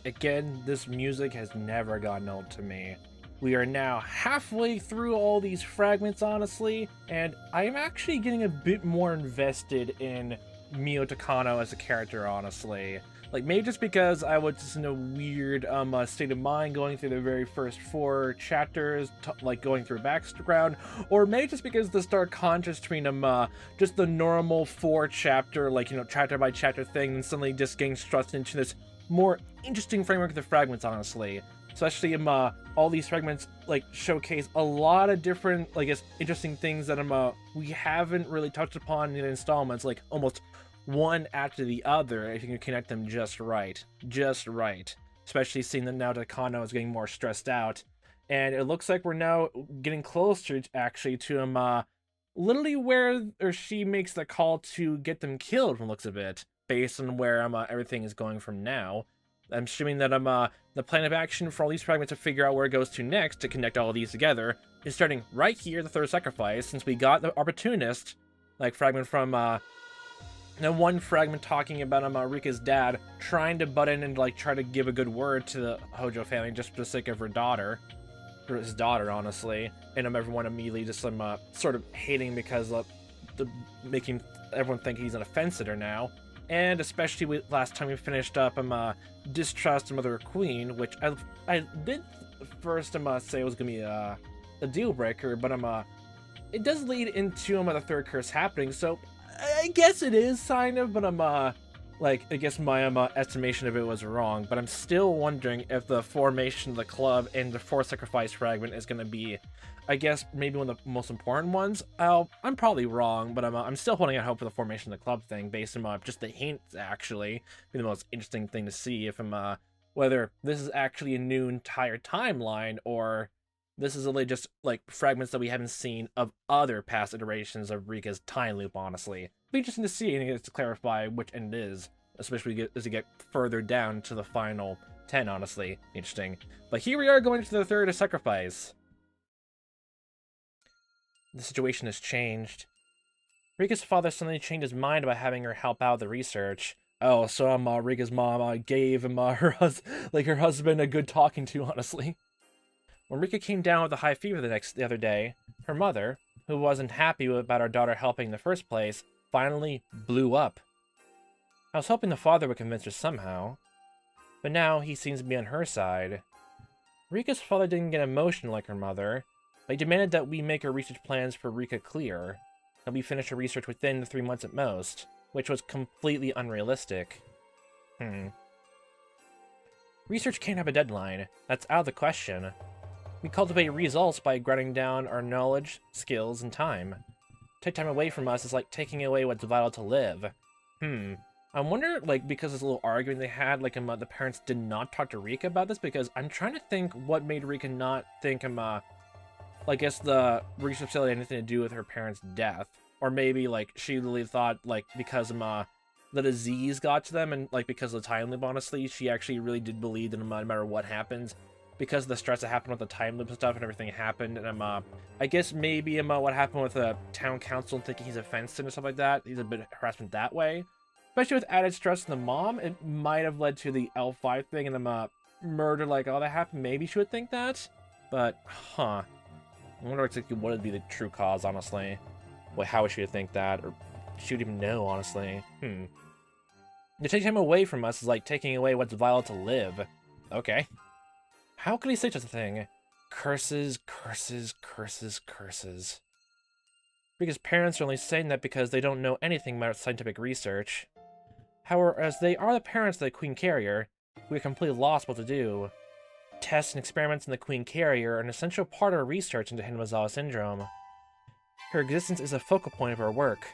again, this music has never gotten old to me. We are now halfway through all these fragments, honestly, and I'm actually getting a bit more invested in Mio Takano as a character, honestly. Like, maybe just because I was just in a weird state of mind going through the very first 4 chapters, like going through background, or maybe just because the stark contrast between just the normal 4-chapter, like, you know, chapter by chapter thing, and suddenly just getting thrust into this more interesting framework of the fragments, honestly. Especially all these fragments like showcase a lot of different, I guess, interesting things that we haven't really touched upon in installments, like almost one after the other, if you can connect them just right. Just right. Especially seeing that now Takano is getting more stressed out. And it looks like we're now getting closer, actually, to literally where she makes the call to get them killed, from the looks of it, based on where everything is going from now. I'm assuming that the plan of action for all these fragments to figure out where it goes to next, to connect all of these together, is starting right here, the third sacrifice, since we got the opportunist, like, fragment from, the one fragment talking about Rika's dad trying to butt in and, like, try to give a good word to the Hojo family just for the sake of her daughter. Or his daughter, honestly. And everyone immediately just, sort of hating because making everyone think he's an offense to her now. And especially last time we finished up Distrust of Mother Queen, which I did first say was gonna be a deal breaker, but it does lead into the third curse happening, so I guess it is kind of, but like, I guess my estimation of it was wrong, but I'm still wondering if the formation of the club and the 4th sacrifice fragment is gonna be, I guess, maybe one of the most important ones. I'm probably wrong, but I'm still holding out hope for the formation of the club thing, based on just the hints, actually. Be the most interesting thing to see, if whether this is actually a new entire timeline, or this is really just, like, fragments that we haven't seen of other past iterations of Rika's time loop, honestly. It'll be interesting to see, and to clarify which end it is, especially as we get further down to the final 10, honestly. Interesting. But here we are going to the third sacrifice. The situation has changed. Rika's father suddenly changed his mind about having her help out with the research. Oh, so Rika's mom gave him her husband a good talking to, honestly. When Rika came down with a high fever the other day, her mother, who wasn't happy about her daughter helping in the first place, finally blew up. I was hoping the father would convince her somehow, but now he seems to be on her side. Rika's father didn't get emotional like her mother, but he demanded that we make our research plans for Rika clear, that we finish her research within the 3 months at most, which was completely unrealistic. Research can't have a deadline. That's out of the question. We cultivate results by grinding down our knowledge, skills, and time. Take time away from us is like taking away what's vital to live. I wonder, like, because this little argument they had, like, the parents did not talk to Rika about this, because I'm trying to think what made Rika not think, I guess the research facility had anything to do with her parents' death. Or maybe, like, she really thought, like, because, the disease got to them, and, like, because of the time loop, honestly, she actually really did believe that no matter what happens, because of the stress that happened with the time loop and stuff and everything happened, and I guess maybe what happened with the town council and thinking he's offensive and stuff like that, he's a bit of harassment that way. Especially with added stress on the mom, it might have led to the L5 thing and the murder, like, all that happened. Maybe she would think that, but, I wonder exactly what would be the true cause, honestly. Well, how she would think that, or she would even know, honestly. To take him away from us is like taking away what's vital to live. Okay. How could he say such a thing? Curses, curses, curses, curses. Rika's parents are only saying that because they don't know anything about scientific research. However, as they are the parents of the Queen Carrier, we are completely lost what to do. Tests and experiments in the Queen Carrier are an essential part of our research into Hinamizawa syndrome. Her existence is a focal point of our work.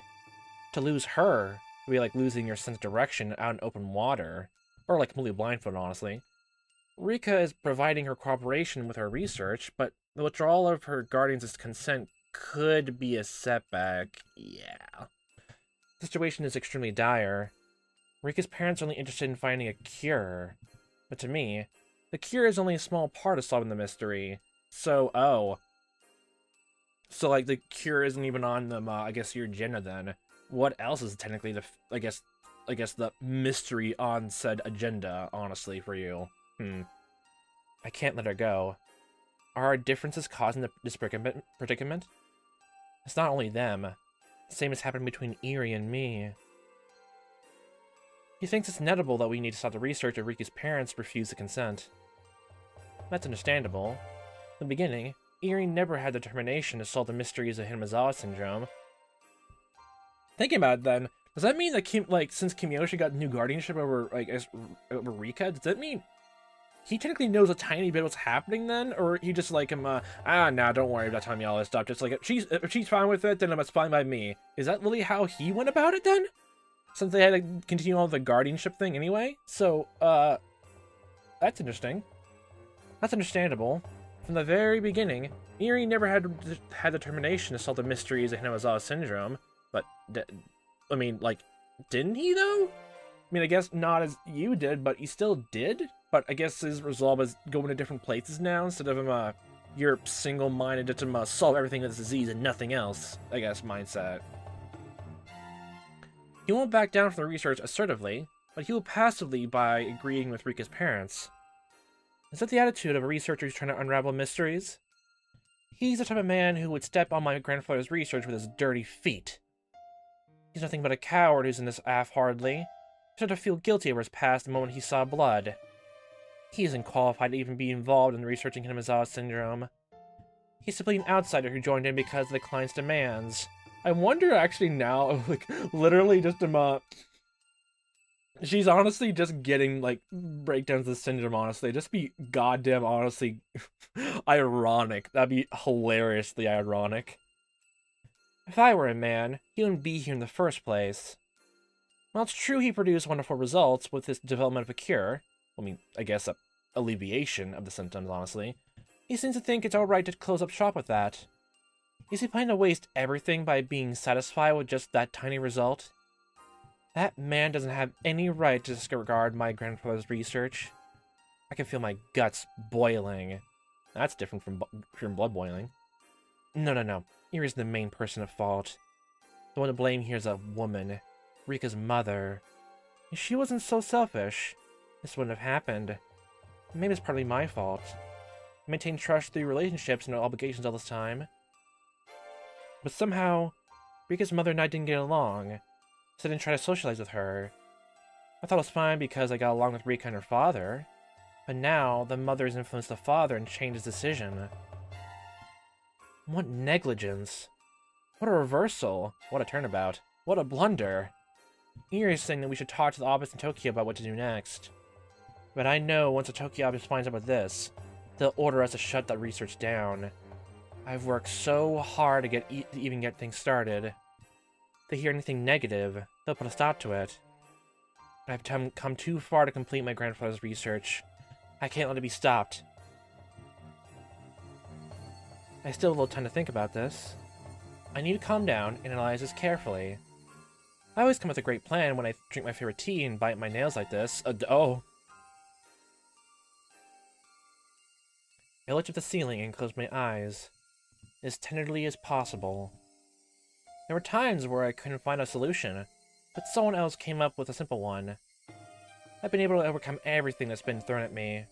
To lose her would be like losing your sense of direction out in open water, or like completely blindfolded, honestly. Rika is providing her cooperation with our research, but the withdrawal of her guardian's consent could be a setback. Yeah. The situation is extremely dire. Rika's parents are only interested in finding a cure, but to me, the cure is only a small part of solving the mystery. So, So, like, the cure isn't even on the, I guess, your agenda, then. What else is technically the, I guess the mystery on said agenda, honestly, for you? I can't let her go. Are our differences causing this predicament? It's not only them. The same has happened between Eri and me. He thinks it's inevitable that we need to stop the research if Rika's parents refuse to consent. That's understandable. In the beginning, Eri never had the determination to solve the mysteries of Hinamizawa syndrome. Thinking about it then, does that mean that since Kimiyoshi got new guardianship over over Rika, does that mean he technically knows a tiny bit what's happening then? Or he just nah, don't worry about telling me all this stuff. Just if she's fine with it, then it's fine by me. Is that really how he went about it then? Since they had to continue all the guardianship thing anyway? So, that's interesting. That's understandable. From the very beginning, Eri never had determination to solve the mysteries of Hinamizawa syndrome. But, didn't he though? I mean, I guess not as you did, but he still did? But I guess his resolve is going to different places now, instead of him, you're single-minded to solve everything with this disease and nothing else, I guess, mindset. He won't back down from the research assertively, but he will passively by agreeing with Rika's parents. Is that the attitude of a researcher who's trying to unravel mysteries? He's the type of man who would step on my grandfather's research with his dirty feet. He's nothing but a coward who's in this half-heartedly. He started to feel guilty over his past the moment he saw blood. He isn't qualified to even be involved in researching Hinamizawa syndrome. He's simply an outsider who joined in because of the client's demands. I wonder actually now, literally just she's honestly just getting, breakdowns of the syndrome, honestly. Just be goddamn, honestly, ironic. That'd be hilariously ironic. If I were a man, he wouldn't be here in the first place. While it's true he produced wonderful results with his development of a cure, I guess a alleviation of the symptoms, honestly, he seems to think it's alright to close up shop with that. Is he planning to waste everything by being satisfied with just that tiny result? That man doesn't have any right to disregard my grandfather's research. I can feel my guts boiling. That's different from blood boiling. No. Eri isn't the main person at fault. The one to blame here is a woman, Rika's mother. If she wasn't so selfish, this wouldn't have happened. Maybe it's partly my fault. I maintained trust through relationships and obligations all this time. But somehow, Rika's mother and I didn't get along, so I didn't try to socialize with her. I thought it was fine because I got along with Rika and her father, but now the mother has influenced the father and changed his decision. What negligence! What a reversal! What a turnabout! What a blunder! Eri is saying that we should talk to the office in Tokyo about what to do next. But I know once the Tokyo office finds out about this, they'll order us to shut that research down. I've worked so hard to even get things started. If they hear anything negative, they'll put a stop to it. But I've come too far to complete my grandfather's research. I can't let it be stopped. I still have a little time to think about this. I need to calm down and analyze this carefully. I always come with a great plan when I drink my favorite tea and bite my nails like this. Oh. I looked at the ceiling and closed my eyes, as tenderly as possible. There were times where I couldn't find a solution, but someone else came up with a simple one. I've been able to overcome everything that's been thrown at me.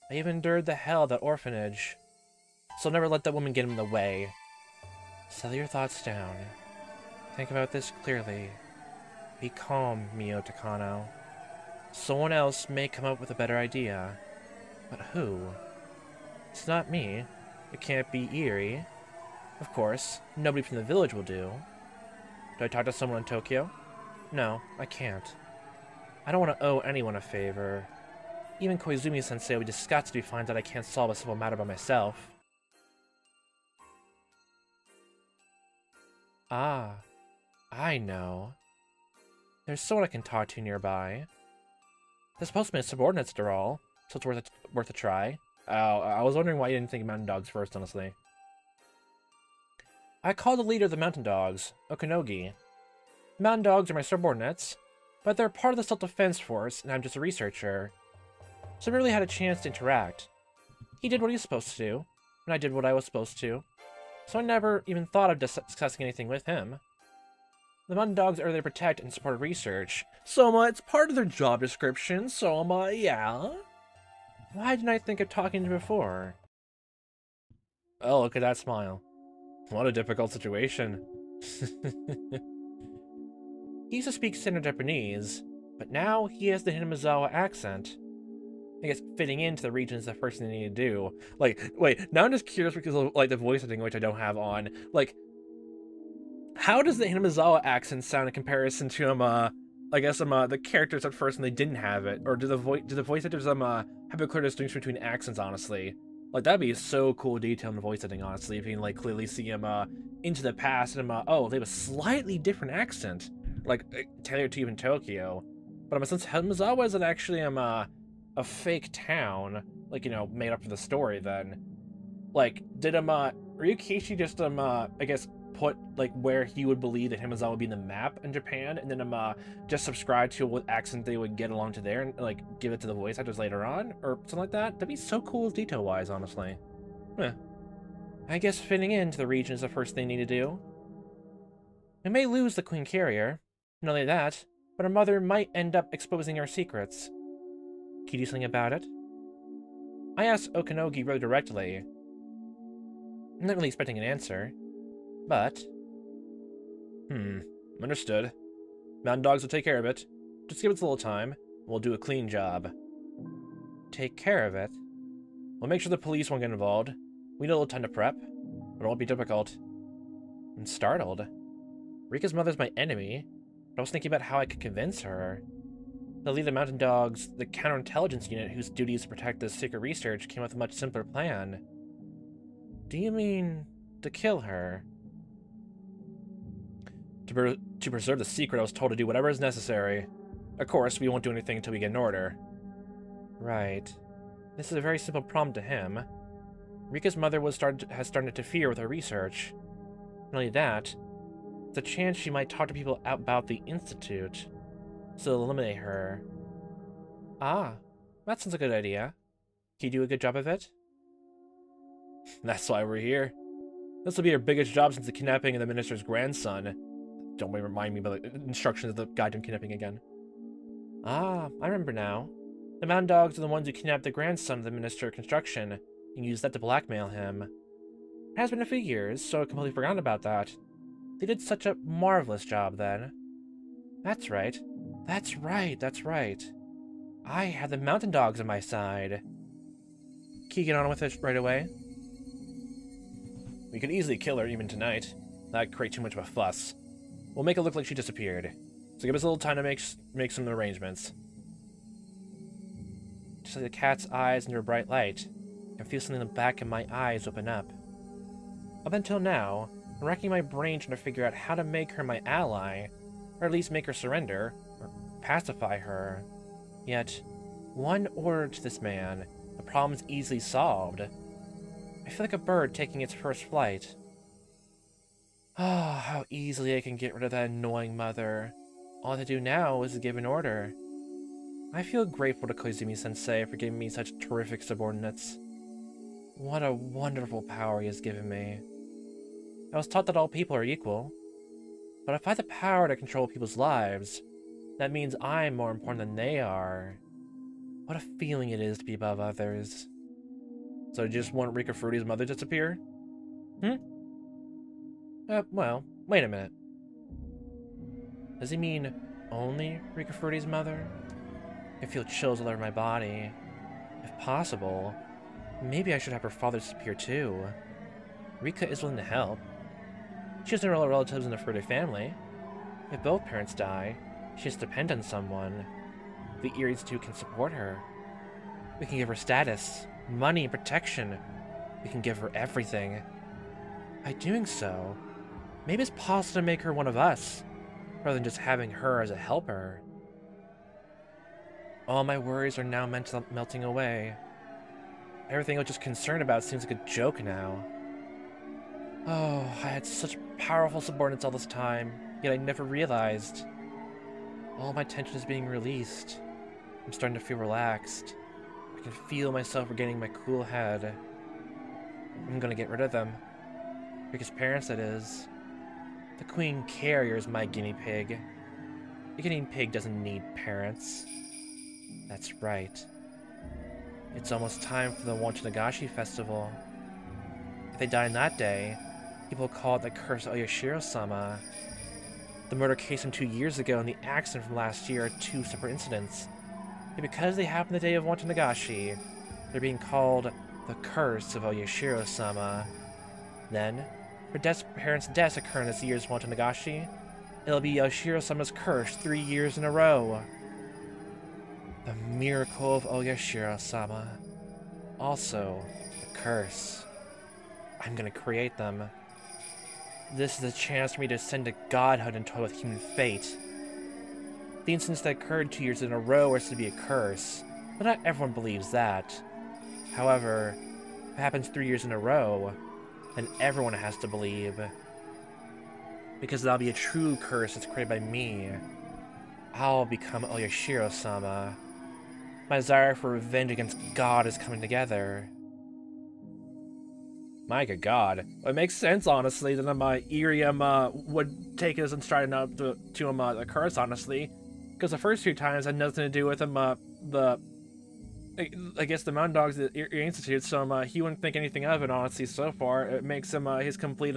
I even endured the hell of that orphanage. So never let that woman get in the way. Settle your thoughts down. Think about this clearly. Be calm, Mio Takano. Someone else may come up with a better idea. But who? It's not me. It can't be Eri. Of course, nobody from the village will do. Do I talk to someone in Tokyo? No, I can't. I don't want to owe anyone a favor. Even Koizumi-sensei will be disgusted if he finds out I can't solve a simple matter by myself. Ah, I know. There's someone I can talk to nearby. They're supposed to be subordinates after all, so it's worth a try. I was wondering why you didn't think of mountain dogs first, honestly. I called the leader of the mountain dogs, Okanogi. The mountain dogs are my subordinates, but they're part of the self-defense force, and I'm just a researcher. So I really had a chance to interact. He did what he was supposed to do, and I did what I was supposed to. So I never even thought of discussing anything with him. The mountain dogs are there to protect and support research. So, it's part of their job description, so, yeah. Why didn't I think of talking to you before? Oh, look at that smile. What a difficult situation. He used to speak standard Japanese, but now he has the Hinamizawa accent. I guess fitting into the region is the first thing they need to do. Like, wait, now I'm just curious because of, like, the voice acting, which I don't have on. Like, how does the Hinamizawa accent sound in comparison to, I guess, the characters at first when they didn't have it? Or do the voice actors, have a clear distinction between accents, honestly? Like, that'd be so cool detail in the voice acting, honestly, if you can, like, clearly see him, into the past, and oh, they have a slightly different accent. Like, tailored to even Tokyo. But, since Hinamizawa isn't actually, a fake town, like, you know, made up for the story, then, like, did, Keiichi just, I guess, put, like, where he would believe that Hinamizawa would be in the map in Japan, and then, just subscribe to what accent they would get along to there, and, like, give it to the voice actors later on, or something like that? That'd be so cool detail-wise, honestly. I guess fitting into the region is the first thing they need to do. We may lose the Queen Carrier, not only that, but her mother might end up exposing our secrets. Can you do something about it? I asked Okanogi really directly. I'm not really expecting an answer, but... Understood. Mountain Dogs will take care of it. Just give us a little time, and we'll do a clean job. Take care of it? We'll make sure the police won't get involved. We need a little time to prep, but it won't be difficult. I'm startled. Rika's mother's my enemy, but I was thinking about how I could convince her. The leader of the Mountain Dogs, the counterintelligence unit whose duty is to protect the secret research, came up with a much simpler plan. Do you mean to kill her? To preserve the secret, I was told to do whatever is necessary. Of course, we won't do anything until we get an order. Right. This is a very simple problem to him. Rika's mother has started to interfere with her research. Not only that, there's a chance she might talk to people about the Institute, so they'll eliminate her. Ah, that sounds a good idea. Can you do a good job of it? That's why we're here. This will be our biggest job since the kidnapping of the minister's grandson. Don't remind me about the instructions of the goddamn kidnapping again. Ah, I remember now. The Mountain Dogs are the ones who kidnapped the grandson of the Minister of Construction and used that to blackmail him. It has been a few years, so I completely forgot about that. They did such a marvelous job then. That's right. That's right. I have the Mountain Dogs on my side. Can you get on with it right away? We could easily kill her even tonight. That'd create too much of a fuss. We'll make it look like she disappeared. So give us a little time to make some arrangements. Just like the cat's eyes under a bright light, I feel something in the back of my eyes open up. Up until now, I'm racking my brain trying to figure out how to make her my ally, or at least make her surrender, or pacify her. Yet, one order to this man, the problem's easily solved. I feel like a bird taking its first flight. Ah, how easily I can get rid of that annoying mother. All I have to do now is to give an order. I feel grateful to Koizumi-sensei for giving me such terrific subordinates. What a wonderful power he has given me. I was taught that all people are equal. But if I have the power to control people's lives, that means I'm more important than they are. What a feeling it is to be above others. So you just want Rika Fruiti's mother to disappear? Well, wait a minute. Does he mean only Rika Fruiti's mother? I feel chills all over my body. If possible, maybe I should have her father disappear too. Rika is willing to help. She has no real relatives in the Fruity family. If both parents die, she has to depend on someone. The Eries too can support her. We can give her status, money, and protection. We can give her everything. By doing so, maybe it's possible to make her one of us, rather than just having her as a helper. All my worries are now melting away. Everything I was just concerned about seems like a joke now. Oh, I had such powerful subordinates all this time, yet I never realized. All my tension is being released. I'm starting to feel relaxed. I can feel myself regaining my cool head. I'm gonna get rid of them. Rika's parents, that is. The Queen Carrier is my guinea pig. The guinea pig doesn't need parents. That's right. It's almost time for the Nagashi festival. If they die on that day, people call it the curse of Oyashiro-sama. The murder case from 2 years ago and the accident from last year are two separate incidents. And because they happen the day of Nagashi, they're being called the curse of Oyashiro-sama. Then, for parents' deaths occurring this year's Nagashi, it'll be Oyashiro-sama's curse 3 years in a row. The miracle of Oyashiro-sama. Also, the curse. I'm gonna create them. This is a chance for me to ascend to godhood and toy with human fate. The incidents that occurred 2 years in a row are said to be a curse, but not everyone believes that. However, if it happens 3 years in a row, then everyone has to believe. Because that'll be a true curse that's created by me. I'll become Oyashiro-sama. My desire for revenge against God is coming together. My good God. Well, it makes sense, honestly, that Irium would take us and stride up to the curse, honestly. Because the first few times had nothing to do with I guess the Mountain Dogs at Erie Institute, so he wouldn't think anything of it, honestly, so far. It makes him, his complete,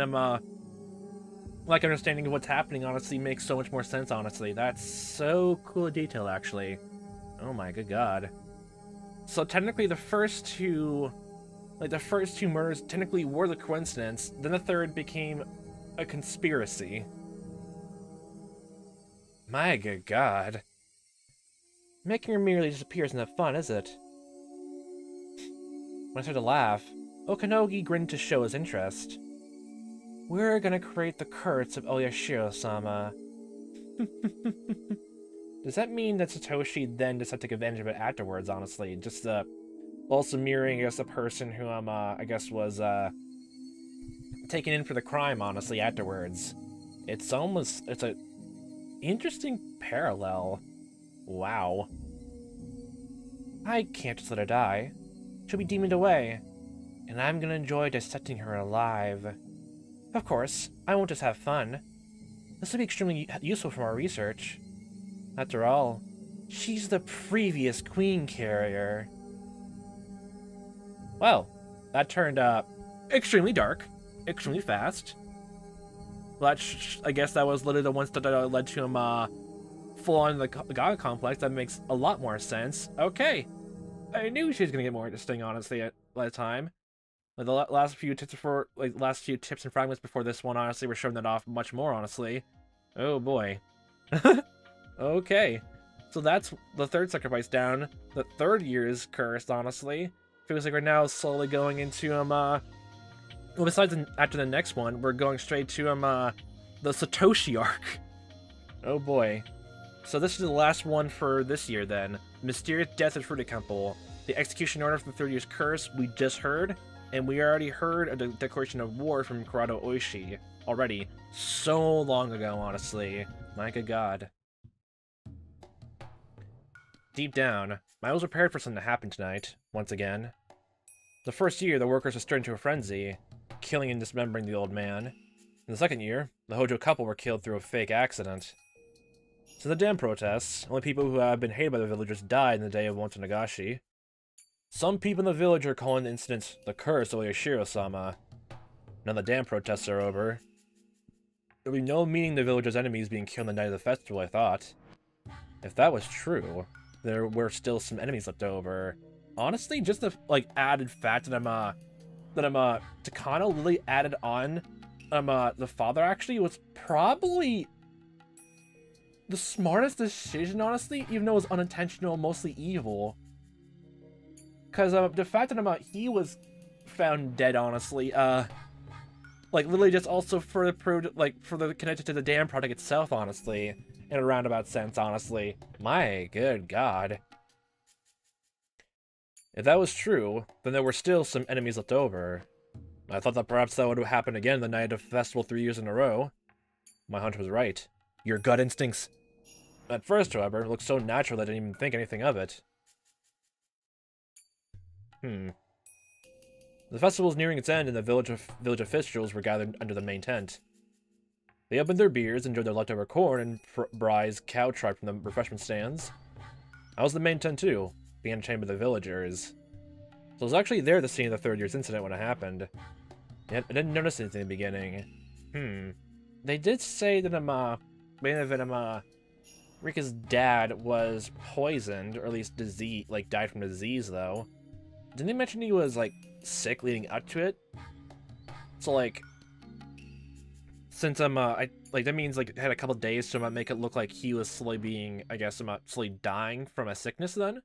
like, understanding of what's happening, honestly, makes so much more sense, honestly. That's so cool a detail, actually. Oh my good God. So technically the first two murders technically were the coincidence, then the third became a conspiracy. My good God. Making her merely disappear isn't that fun, is it? When I started to laugh, Okanogi grinned to show his interest. We're gonna create the curse of Oyashiro-sama. Does that mean that Satoshi then decided to take advantage of it afterwards, honestly? Just, also mirroring, I guess, the person who, I guess was, taken in for the crime, honestly, afterwards. It's a interesting parallel. Wow. I can't just let her die. She'll be demoned away, and I'm gonna enjoy dissecting her alive. Of course, I won't just have fun. This will be extremely useful for our research. After all, she's the previous Queen Carrier. Well, that turned extremely dark, extremely fast. Well, I guess that was literally the one step that led to him full on the God Complex. That makes a lot more sense. Okay, I knew she was gonna get more interesting, honestly, at the time. Like the last few tips and fragments before this one, honestly, were showing that off much more, honestly. Oh boy. Okay, so that's the third sacrifice down. The third year is cursed, honestly. Feels like we're now slowly going into well, besides after the next one, we're going straight to the Satoshi arc. Oh boy. So this is the last one for this year then. Mysterious Death of Fruity Temple. The execution order for the third year's curse we just heard, and we already heard a declaration of war from Kurado Oishi already. So long ago, honestly. My good God. Deep down, I was prepared for something to happen tonight, once again. The first year, the workers were stirred into a frenzy, killing and dismembering the old man. In the second year, the Hojo couple were killed through a fake accident. So the dam protests, only people who have been hated by the villagers died in the day of Nagashi. Some people in the village are calling the incident the curse of Oyashiro-sama. Now the dam protests are over. There will be no meaning the villagers' enemies being killed on the night of the festival, I thought. If that was true, there were still some enemies left over. Honestly, just the added fact that Takano literally added on the father actually was probably the smartest decision, honestly, even though it was unintentional, mostly evil. Because the fact that he was found dead, honestly, literally just also further proved, further connected to the dam project itself, honestly, in a roundabout sense, honestly. My good God. If that was true, then there were still some enemies left over. I thought that perhaps that would have happened again the night of the festival 3 years in a row. My hunch was right. Your gut instincts. At first, however, it looked so natural that I didn't even think anything of it. The festival was nearing its end and the village officials were gathered under the main tent. They opened their beers, enjoyed their leftover corn, and Bry's cow tripe from the refreshment stands. I was the main tent too, being entertained by the villagers. So I was actually there at the scene of the third year's incident when it happened. Yet I didn't notice anything in the beginning. They did say that Rika's dad was poisoned, or at least disease, like died from disease though. Didn't they mention he was like sick leading up to it? So like, since that means like it had a couple days to make it look like he was slowly being, I guess, slowly dying from a sickness then.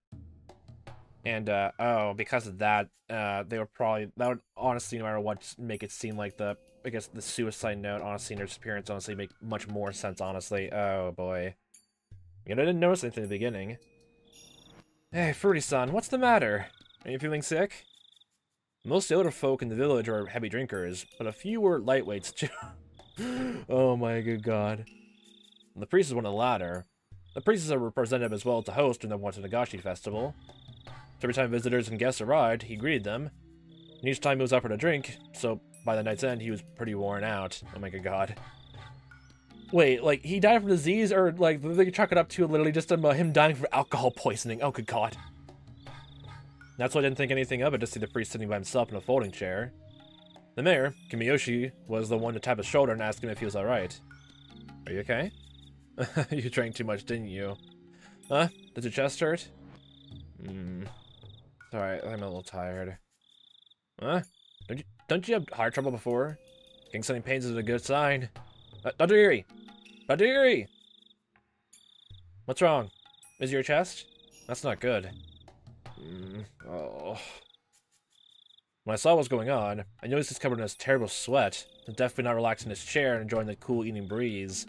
And oh, because of that, they were probably, that would honestly, no matter what, just make it seem like the, I guess the suicide note honestly and their disappearance honestly make much more sense honestly. Oh boy. You know, I didn't notice anything in the beginning. Hey, Fruity-san, what's the matter? Are you feeling sick? Most of the older folk in the village are heavy drinkers, but a few were lightweights too. Oh my good god. The priest is one of the latter. The priests are representative as well to host during the Higurashi festival. So every time visitors and guests arrived, he greeted them. And each time he was offered a drink, so by the night's end, he was pretty worn out. Oh my good god. Wait, like, he died from disease, or, like, they chalk it up to literally just him dying from alcohol poisoning? Oh, good god. That's why I didn't think anything of it to see the priest sitting by himself in a folding chair. The mayor, Kimiyoshi, was the one to tap his shoulder and ask him if he was alright. Are you okay? You drank too much, didn't you? Huh? Does your chest hurt? Sorry, I'm a little tired. Huh? Don't you have heart trouble before? Getting sudden pains is a good sign. Dr. Erie! Dr. Erie! What's wrong? Is your chest? That's not good. Oh. When I saw what was going on, I noticed he's covered in this terrible sweat, and definitely not relaxing in his chair and enjoying the cool evening breeze.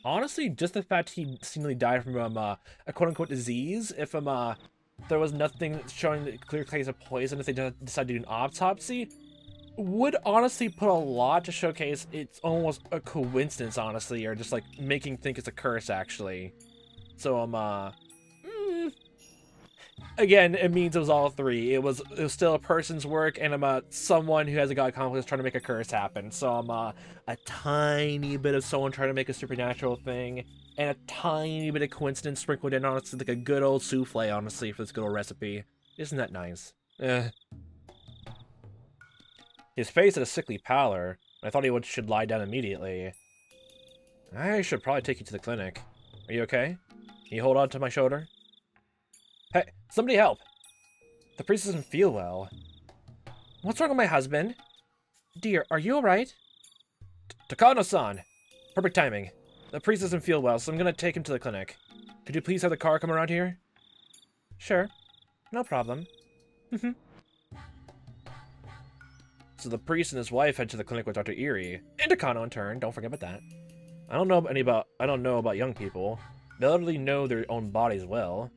Honestly, just the fact he seemingly died from a quote-unquote disease, if there was nothing showing the clear case of poison, if they decided to do an autopsy, would honestly put a lot to showcase it's almost a coincidence, honestly, or just like making think it's a curse, actually. So, again, it means it was all three. It was still a person's work, and someone who has a god complex trying to make a curse happen. So a tiny bit of someone trying to make a supernatural thing, and a tiny bit of coincidence sprinkled in, honestly, like a good old souffle, honestly, for this good old recipe. Isn't that nice? His face had a sickly pallor, and I thought he should lie down immediately. I should probably take you to the clinic. Are you okay? Can you hold on to my shoulder? Hey, somebody help! The priest doesn't feel well. What's wrong with my husband? Dear, are you alright? Takano-san! Perfect timing. The priest doesn't feel well, so I'm gonna take him to the clinic. Could you please have the car come around here? Sure. No problem. So the priest and his wife head to the clinic with Dr. Erie, and Takano in turn, don't forget about that. I don't know about young people. They literally know their own bodies well.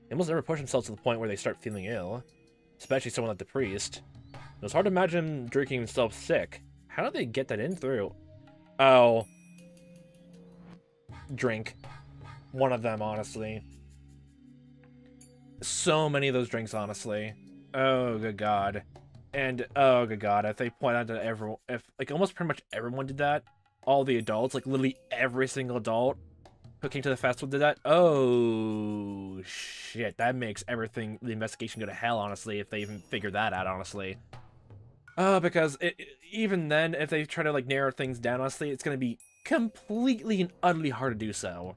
They almost never push themselves to the point where they start feeling ill. Especially someone like the priest. It was hard to imagine him drinking himself sick. How did they get that in through? Oh. Drink. One of them, honestly. So many of those drinks, honestly. Oh, good god. And, oh good god, if they point out to everyone, if, like, almost pretty much everyone did that, all the adults, like, literally every single adult who came to the festival did that, oh, shit, that makes everything, the investigation go to hell, honestly, if they even figure that out, honestly. Because even then, if they try to, like, narrow things down, honestly, it's gonna be completely and utterly hard to do so.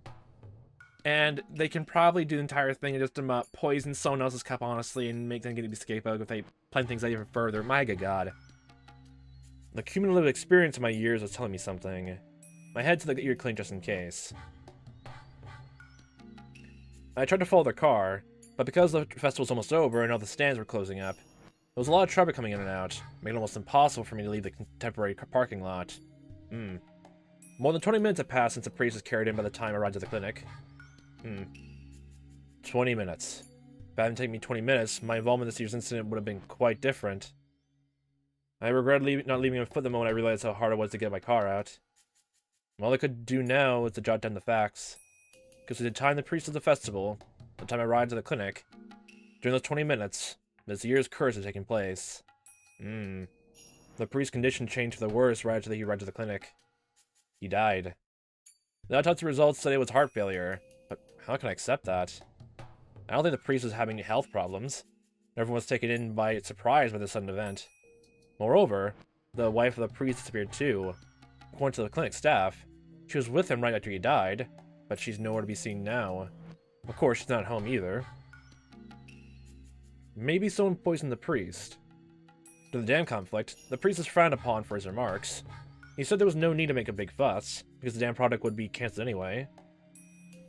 And they can probably do the entire thing and just poison someone else's cup, honestly, and make them get to be scapegoat if they plan things out even further. My good god. The cumulative experience of my years was telling me something. I head to the ear clinic just in case. I tried to follow their car, but because the festival's almost over and all the stands were closing up, there was a lot of traffic coming in and out, making it almost impossible for me to leave the temporary parking lot. More than 20 minutes had passed since the priest was carried in by the time I arrived at the clinic. 20 minutes. If it hadn't taken me 20 minutes, my involvement in this year's incident would have been quite different. I regret not leaving a foot the moment I realized how hard it was to get my car out. All I could do now was to jot down the facts. Because at the time the priest of the festival, the time I arrived at the clinic, during those 20 minutes, this year's curse had taken place. The priest's condition changed for the worse right after he arrived at the clinic. He died. The autopsy results said it was heart failure. But how can I accept that? I don't think the priest was having health problems. Everyone was taken in by surprise by this sudden event. Moreover, the wife of the priest disappeared too. According to the clinic staff, she was with him right after he died, but she's nowhere to be seen now. Of course, she's not home either. Maybe someone poisoned the priest. To the dam conflict, the priest was frowned upon for his remarks. He said there was no need to make a big fuss, because the dam project would be cancelled anyway.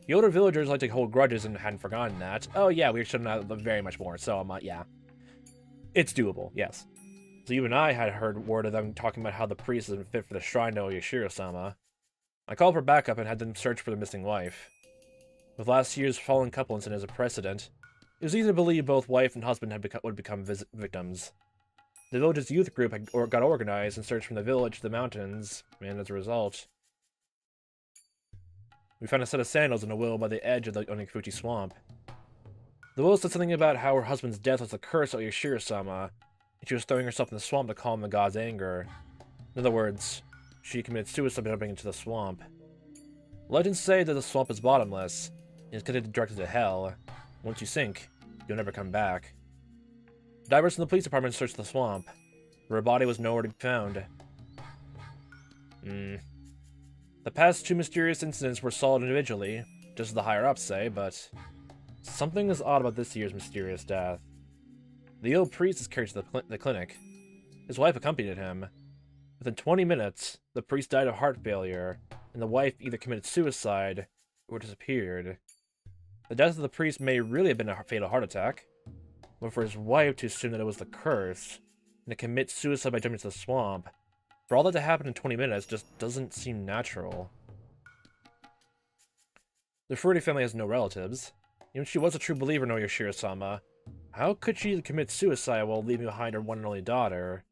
The older villagers like to hold grudges and hadn't forgotten that. Oh yeah, we should have very much more, so yeah. It's doable, yes. So you and I had heard word of them talking about how the priest isn't fit for the shrine to Oyashiro-sama. I called for backup and had them search for the missing wife. With last year's fallen couple incident as a precedent, it was easy to believe both wife and husband would become victims. The village's youth group got organized and searched from the village to the mountains, and as a result, we found a set of sandals in a willow by the edge of the Onifuchi swamp. The willow said something about how her husband's death was the curse of Oyashiro-sama, and she was throwing herself in the swamp to calm the god's anger. In other words, she committed suicide by jumping into the swamp. Legends say that the swamp is bottomless, and is connected directly to hell. Once you sink, you'll never come back. Divers from the police department searched the swamp, where her body was nowhere to be found. The past two mysterious incidents were solved individually, just as the higher-ups say, but something is odd about this year's mysterious death. The old priest is carried to the clinic. His wife accompanied him. Within 20 minutes, the priest died of heart failure, and the wife either committed suicide or disappeared. The death of the priest may really have been a fatal heart attack, but for his wife to assume that it was the curse, and to commit suicide by jumping into the swamp, for all that to happen in 20 minutes just doesn't seem natural. The Furuta family has no relatives. Even if she was a true believer in Oyashiro-sama, how could she commit suicide while leaving behind her one and only daughter?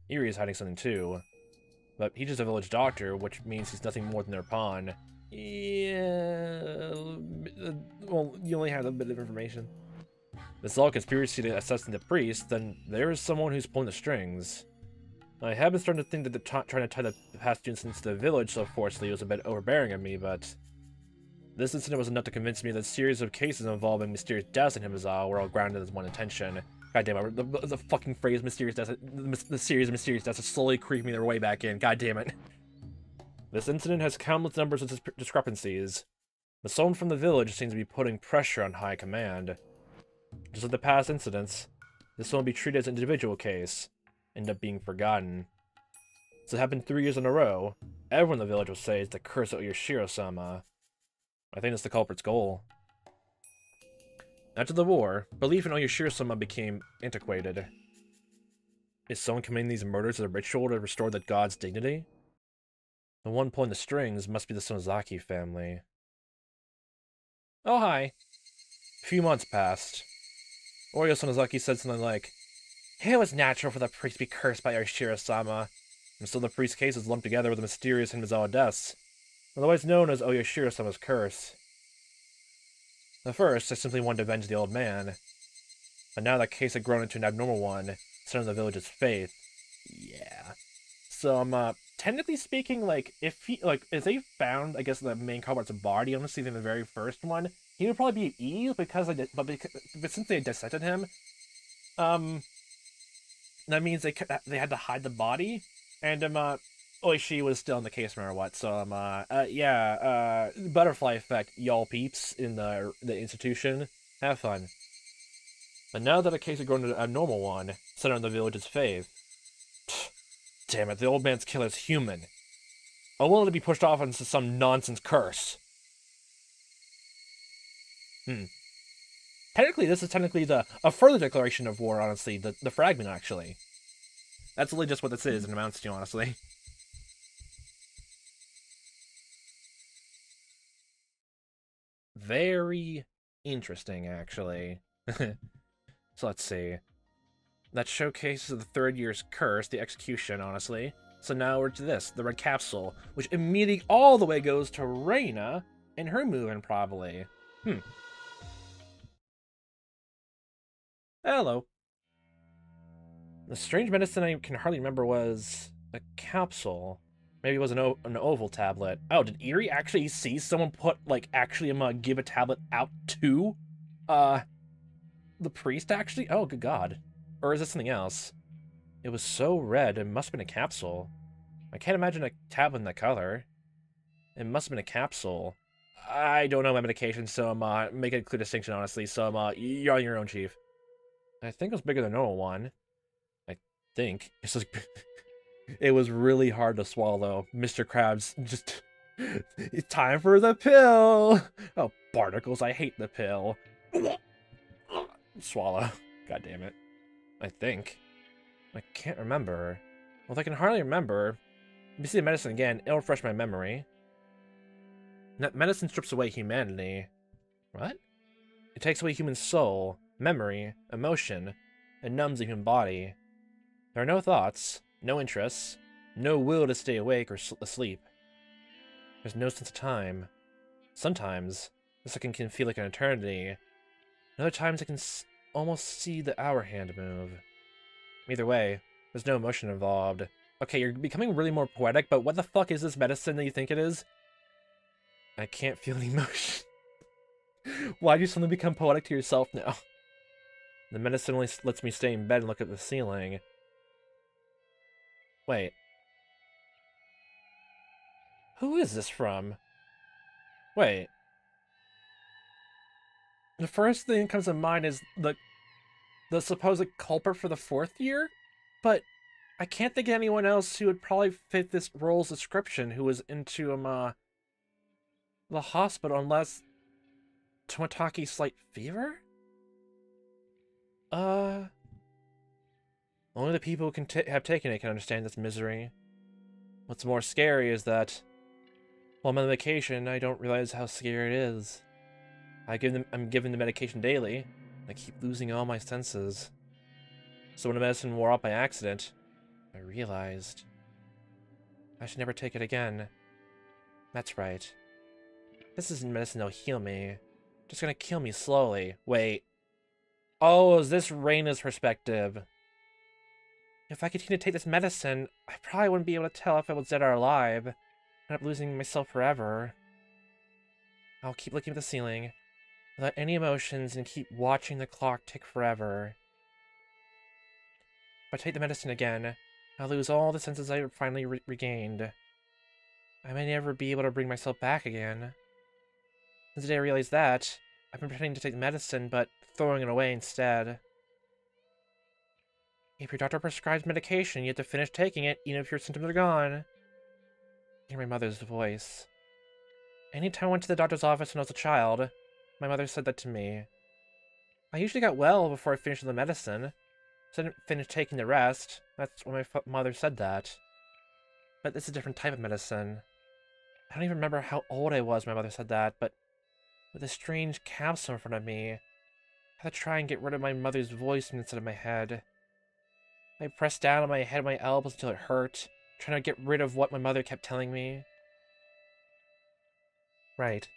Eri is hiding something too, but he's just a village doctor, which means he's nothing more than their pawn. Yeah, well, you only have a bit of information. If it's all conspiracy to assassinate the priest, then there is someone who's pulling the strings. I have been starting to think that trying to tie the past incidents to the village so forcefully was a bit overbearing of me, but this incident was enough to convince me that a series of cases involving mysterious deaths in Hinamizawa were all grounded in one intention. God damn it, the fucking phrase mysterious deaths, the series of mysterious deaths is slowly creeping their way back in. God damn it. This incident has countless numbers of discrepancies, but someone from the village seems to be putting pressure on high command. Just like the past incidents, this one will be treated as an individual case, end up being forgotten. So it happened 3 years in a row. Everyone in the village will say it's the curse of Oyashiro-sama. I think that's the culprit's goal. After the war, belief in Oyashiro-sama became antiquated. Is someone committing these murders as a ritual to restore the god's dignity? The one pulling the strings must be the Sonozaki family. Oh, hi. A few months passed. Oryo Sonozaki said something like, "It was natural for the priest to be cursed by Oyashiro-sama, and so the priest's case is lumped together with the mysterious Hinamizawa deaths, otherwise known as Oyashiro-sama's curse. At first, I simply wanted to avenge the old man, but now that case had grown into an abnormal one, centered on the village's faith. Yeah. So, technically speaking, like, if they found, I guess, the main culprit's body, honestly, in the very first one, he would probably be Eve, but since they had dissected him, that means they had to hide the body, and, Oishi was still in the case no matter what, so, yeah, butterfly effect, y'all peeps, in the institution. Have fun. But now that a case had grown into a normal one, centered on the village's faith, damn it, the old man's killer's human. Unwilling to be pushed off into some nonsense curse. Technically, this is a further declaration of war, honestly, the fragment, actually. That's really just what this is and amounts to, honestly. Very interesting, actually. So let's see. That showcases the third year's curse, the execution, honestly. So now we're to this, the red capsule, which immediately all the way goes to Reina and her moving, probably. Hello. The strange medicine I can hardly remember was a capsule. Maybe it was an oval tablet. Oh, did Eri actually see someone put, like, actually give a tablet out to, the priest, actually? Oh, good God. Or is it something else? It was so red, it must have been a capsule. I can't imagine a tablet in that color. It must have been a capsule. I don't know my medication, so I'm making a clear distinction, honestly. So you're on your own, Chief. I think it was bigger than the normal one. I think. It's like, it was really hard to swallow. Mr. Krabs just... It's time for the pill! Oh, barnacles, I hate the pill. Swallow. God damn it. I think. I can't remember. Well, if I can hardly remember, if you see the medicine again, it'll refresh my memory. Medicine strips away humanity. What? It takes away human soul, memory, emotion, and numbs the human body. There are no thoughts, no interests, no will to stay awake or asleep. There's no sense of time. Sometimes, the second can feel like an eternity. And other times I can almost see the hour hand move. Either way, there's no emotion involved. Okay, you're becoming really more poetic, but what the fuck is this medicine that you think it is? I can't feel any emotion. Why do you suddenly become poetic to yourself now? The medicine only lets me stay in bed and look at the ceiling. Wait. Who is this from? Wait. The first thing that comes to mind is the supposed culprit for the 4th year? But I can't think of anyone else who would probably fit this role's description who was into the hospital unless Tomataki's slight fever? Only the people who can have taken it can understand this misery. What's more scary is that while I'm on vacation, I don't realize how scary it is. I'm given the medication daily. I keep losing all my senses. So when the medicine wore off by accident, I realized I should never take it again. That's right. This isn't medicine that'll heal me. Just gonna kill me slowly. Wait. Oh, is this Reina's perspective? If I continue to take this medicine, I probably wouldn't be able to tell if I was dead or alive. I'd end up losing myself forever. I'll keep looking at the ceiling, without any emotions, and keep watching the clock tick forever. If I take the medicine again, I'll lose all the senses I finally regained. I may never be able to bring myself back again. Since the day I realized that, I've been pretending to take the medicine, but throwing it away instead. If your doctor prescribes medication, you have to finish taking it, even if your symptoms are gone. I hear my mother's voice. Anytime I went to the doctor's office when I was a child, my mother said that to me. I usually got well before I finished the medicine, so I didn't finish taking the rest. That's when my mother said that. But this is a different type of medicine. I don't even remember how old I was when my mother said that, but with a strange capsule in front of me, I had to try and get rid of my mother's voice instead of my head. I pressed down on my head and my elbows until it hurt, trying to get rid of what my mother kept telling me. Right.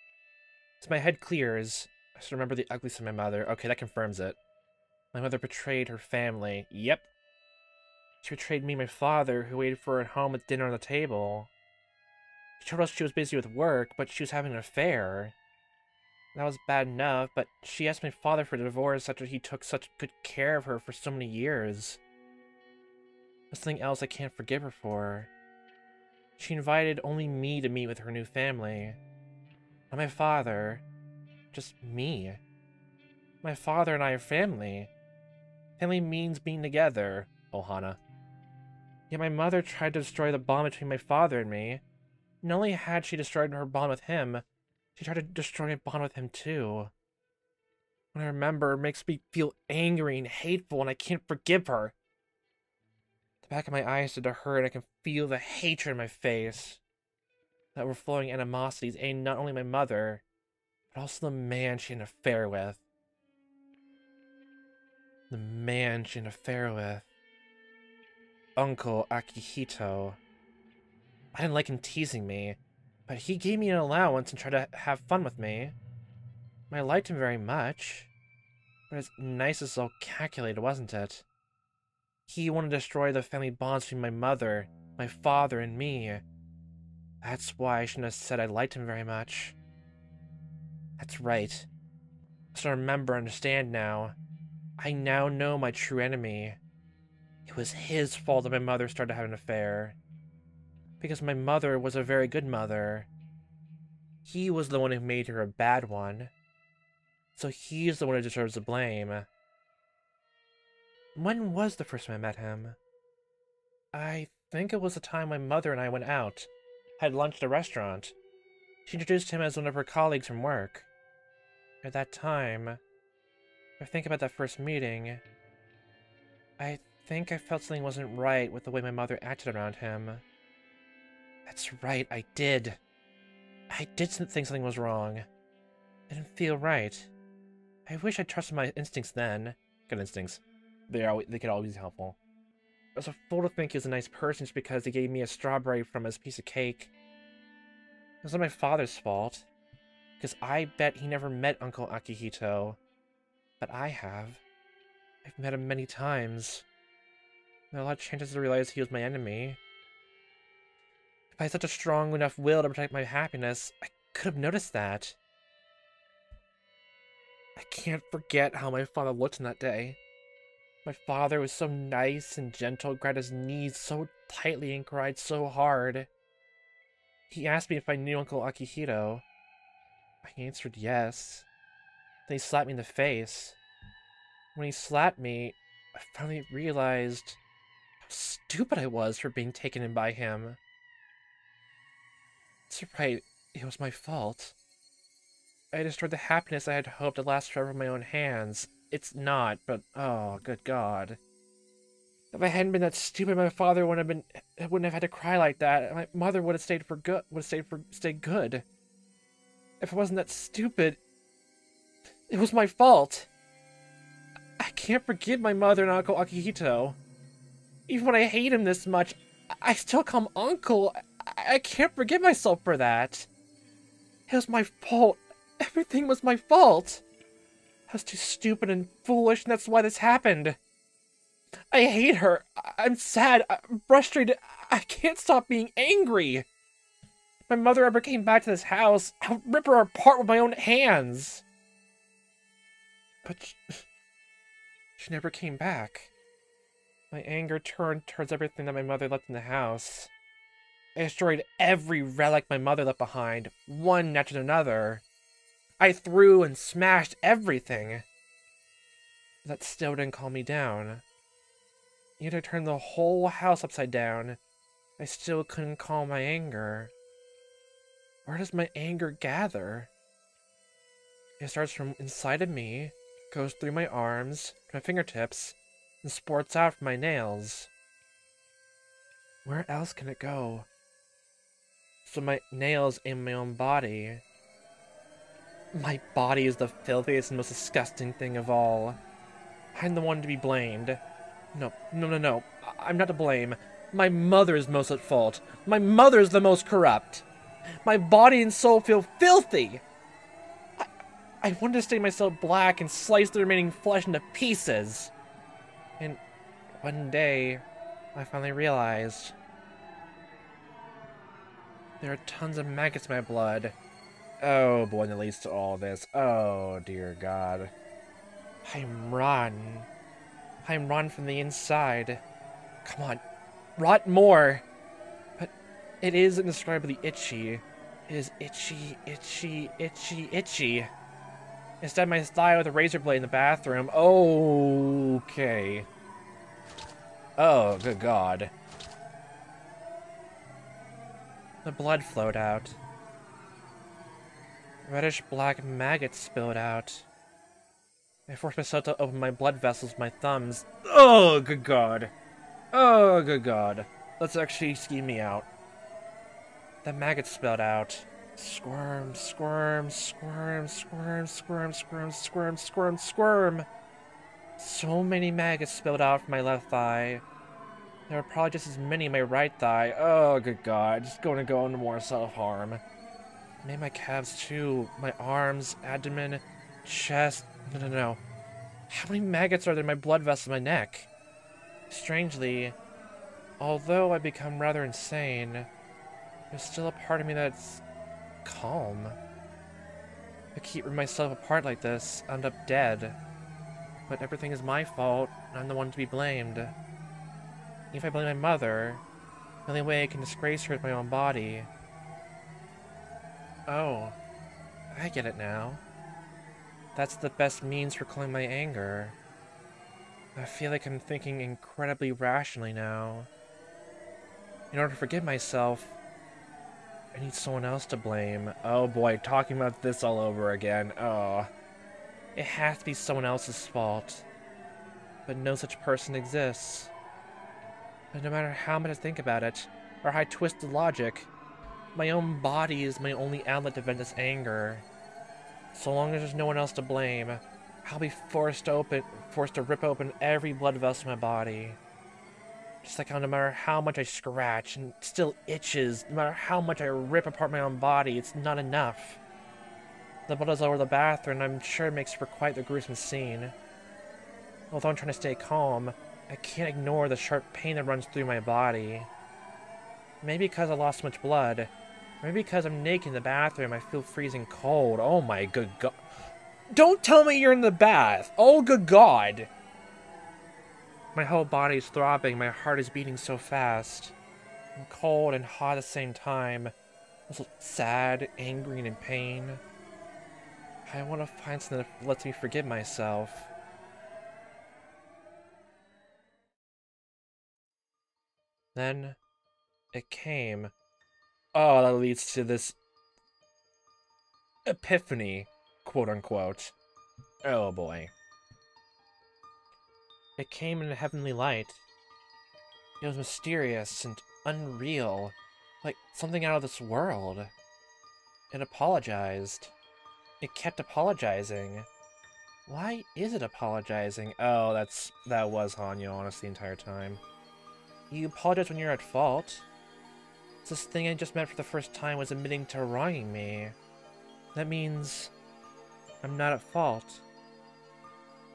As my head clears, I still remember the ugliness of my mother. Okay, that confirms it. My mother betrayed her family. Yep. She betrayed me and my father, who waited for her at home with dinner on the table. She told us she was busy with work, but she was having an affair. That was bad enough, but she asked my father for a divorce after he took such good care of her for so many years. There's something else I can't forgive her for. She invited only me to meet with her new family. Not my father. Just me. My father and I are family. Family means being together, Ohana. Yet my mother tried to destroy the bond between my father and me. Not only had she destroyed her bond with him, she tried to destroy my bond with him too. When I remember, it makes me feel angry and hateful, and I can't forgive her. The back of my eyes started to hurt, and I can feel the hatred in my face. That overflowing animosities aimed not only my mother, but also the man she had an affair with. The man she had an affair with. Uncle Akihito. I didn't like him teasing me, but he gave me an allowance and tried to have fun with me. I liked him very much, but his niceness was all calculated, wasn't it? He wanted to destroy the family bonds between my mother, my father, and me. That's why I shouldn't have said I liked him very much. That's right. I still remember and understand now. I now know my true enemy. It was his fault that my mother started having an affair. Because my mother was a very good mother. He was the one who made her a bad one. So he's the one who deserves the blame. When was the first time I met him? I think it was the time my mother and I went out, had lunch at a restaurant. She introduced him as one of her colleagues from work. At that time, I think about that first meeting, I think I felt something wasn't right with the way my mother acted around him. That's right, I did. I did think something was wrong. It didn't feel right. I wish I trusted my instincts then. Good instincts. They could always be helpful. I was a fool to think he was a nice person just because he gave me a strawberry from his piece of cake. It was not my father's fault. Because I bet he never met Uncle Akihito. But I have. I've met him many times. There are a lot of chances to realize he was my enemy. If I had such a strong enough will to protect my happiness, I could have noticed that. I can't forget how my father looked on that day. My father was so nice and gentle, grabbed his knees so tightly and cried so hard. He asked me if I knew Uncle Akihito. I answered yes. Then he slapped me in the face. When he slapped me, I finally realized how stupid I was for being taken in by him. That's right, it was my fault. I destroyed the happiness I had hoped to last forever in my own hands. It's not, but oh, good God. If I hadn't been that stupid, my father wouldn't have had to cry like that. My mother would have stayed good. If I wasn't that stupid, it was my fault. I can't forgive my mother and Uncle Akihito. Even when I hate him this much, I still call him Uncle. I can't forgive myself for that. It was my fault. Everything was my fault. I was too stupid and foolish, and that's why this happened. I hate her. I'm sad. I'm frustrated. I can't stop being angry. If my mother ever came back to this house, I would rip her apart with my own hands. But she never came back. My anger turned towards everything that my mother left in the house. I destroyed every relic my mother left behind, one after another. I threw and smashed everything. That still didn't calm me down. Yet I turned the whole house upside down. I still couldn't calm my anger. Where does my anger gather? It starts from inside of me, goes through my arms, to my fingertips, and sports out from my nails. Where else can it go? So my nails in my own body. My body is the filthiest and most disgusting thing of all. I'm the one to be blamed. No. I'm not to blame. My mother's most at fault. My mother's the most corrupt. My body and soul feel filthy. I wanted to stain myself black and slice the remaining flesh into pieces. And one day, I finally realized there are tons of maggots in my blood. Oh boy, that leads to all this. Oh dear God. I'm rotten. I'm rotten from the inside. Come on, rot more. But it is indescribably itchy. It is itchy, itchy, itchy, itchy. I stabbed my thigh with a razor blade in the bathroom. Okay. Oh, good God. The blood flowed out. Reddish-black maggots spilled out. I forced myself to open my blood vessels with my thumbs. Oh, good God. Oh, good God. Let's actually scheme me out. The maggots spilled out. Squirm, squirm, squirm, squirm, squirm, squirm, squirm, squirm, squirm. So many maggots spilled out from my left thigh. There were probably just as many in my right thigh. Oh, good God. Just going to go into more self-harm. Maybe my calves too. My arms, abdomen, chest. No. How many maggots are there in my blood vessels in my neck? Strangely, although I've become rather insane, there's still a part of me that's calm. If I keep ripping myself apart like this, I'll end up dead. but everything is my fault, and I'm the one to be blamed. If I blame my mother, the only way I can disgrace her is my own body. Oh, I get it now. That's the best means for calming my anger. I feel like I'm thinking incredibly rationally now. In order to forgive myself, I need someone else to blame. Oh boy, talking about this all over again. Oh. It has to be someone else's fault. But no such person exists. But no matter how much I think about it, or how I twist the logic, my own body is my only outlet to vent this anger. So long as there's no one else to blame, I'll be forced to rip open every blood vessel in my body. Just like how no matter how much I scratch, and it still itches, no matter how much I rip apart my own body, it's not enough. The blood is all over the bathroom, and I'm sure it makes for quite the gruesome scene. Although I'm trying to stay calm, I can't ignore the sharp pain that runs through my body. Maybe because I lost so much blood, maybe because I'm naked in the bathroom, I feel freezing cold. Oh my good god. Don't tell me you're in the bath! Oh good god! My whole body is throbbing, my heart is beating so fast. I'm cold and hot at the same time. Also sad, angry, and in pain. I want to find something that lets me forgive myself. Then, it came. Oh, that leads to this epiphany, quote-unquote. Oh boy. It came in a heavenly light. It was mysterious and unreal, like something out of this world. It apologized. It kept apologizing. Why is it apologizing? Oh, that was Hanyo, honestly, the entire time. You apologize when you're at fault. This thing I just met for the first time was admitting to wronging me. That means I'm not at fault.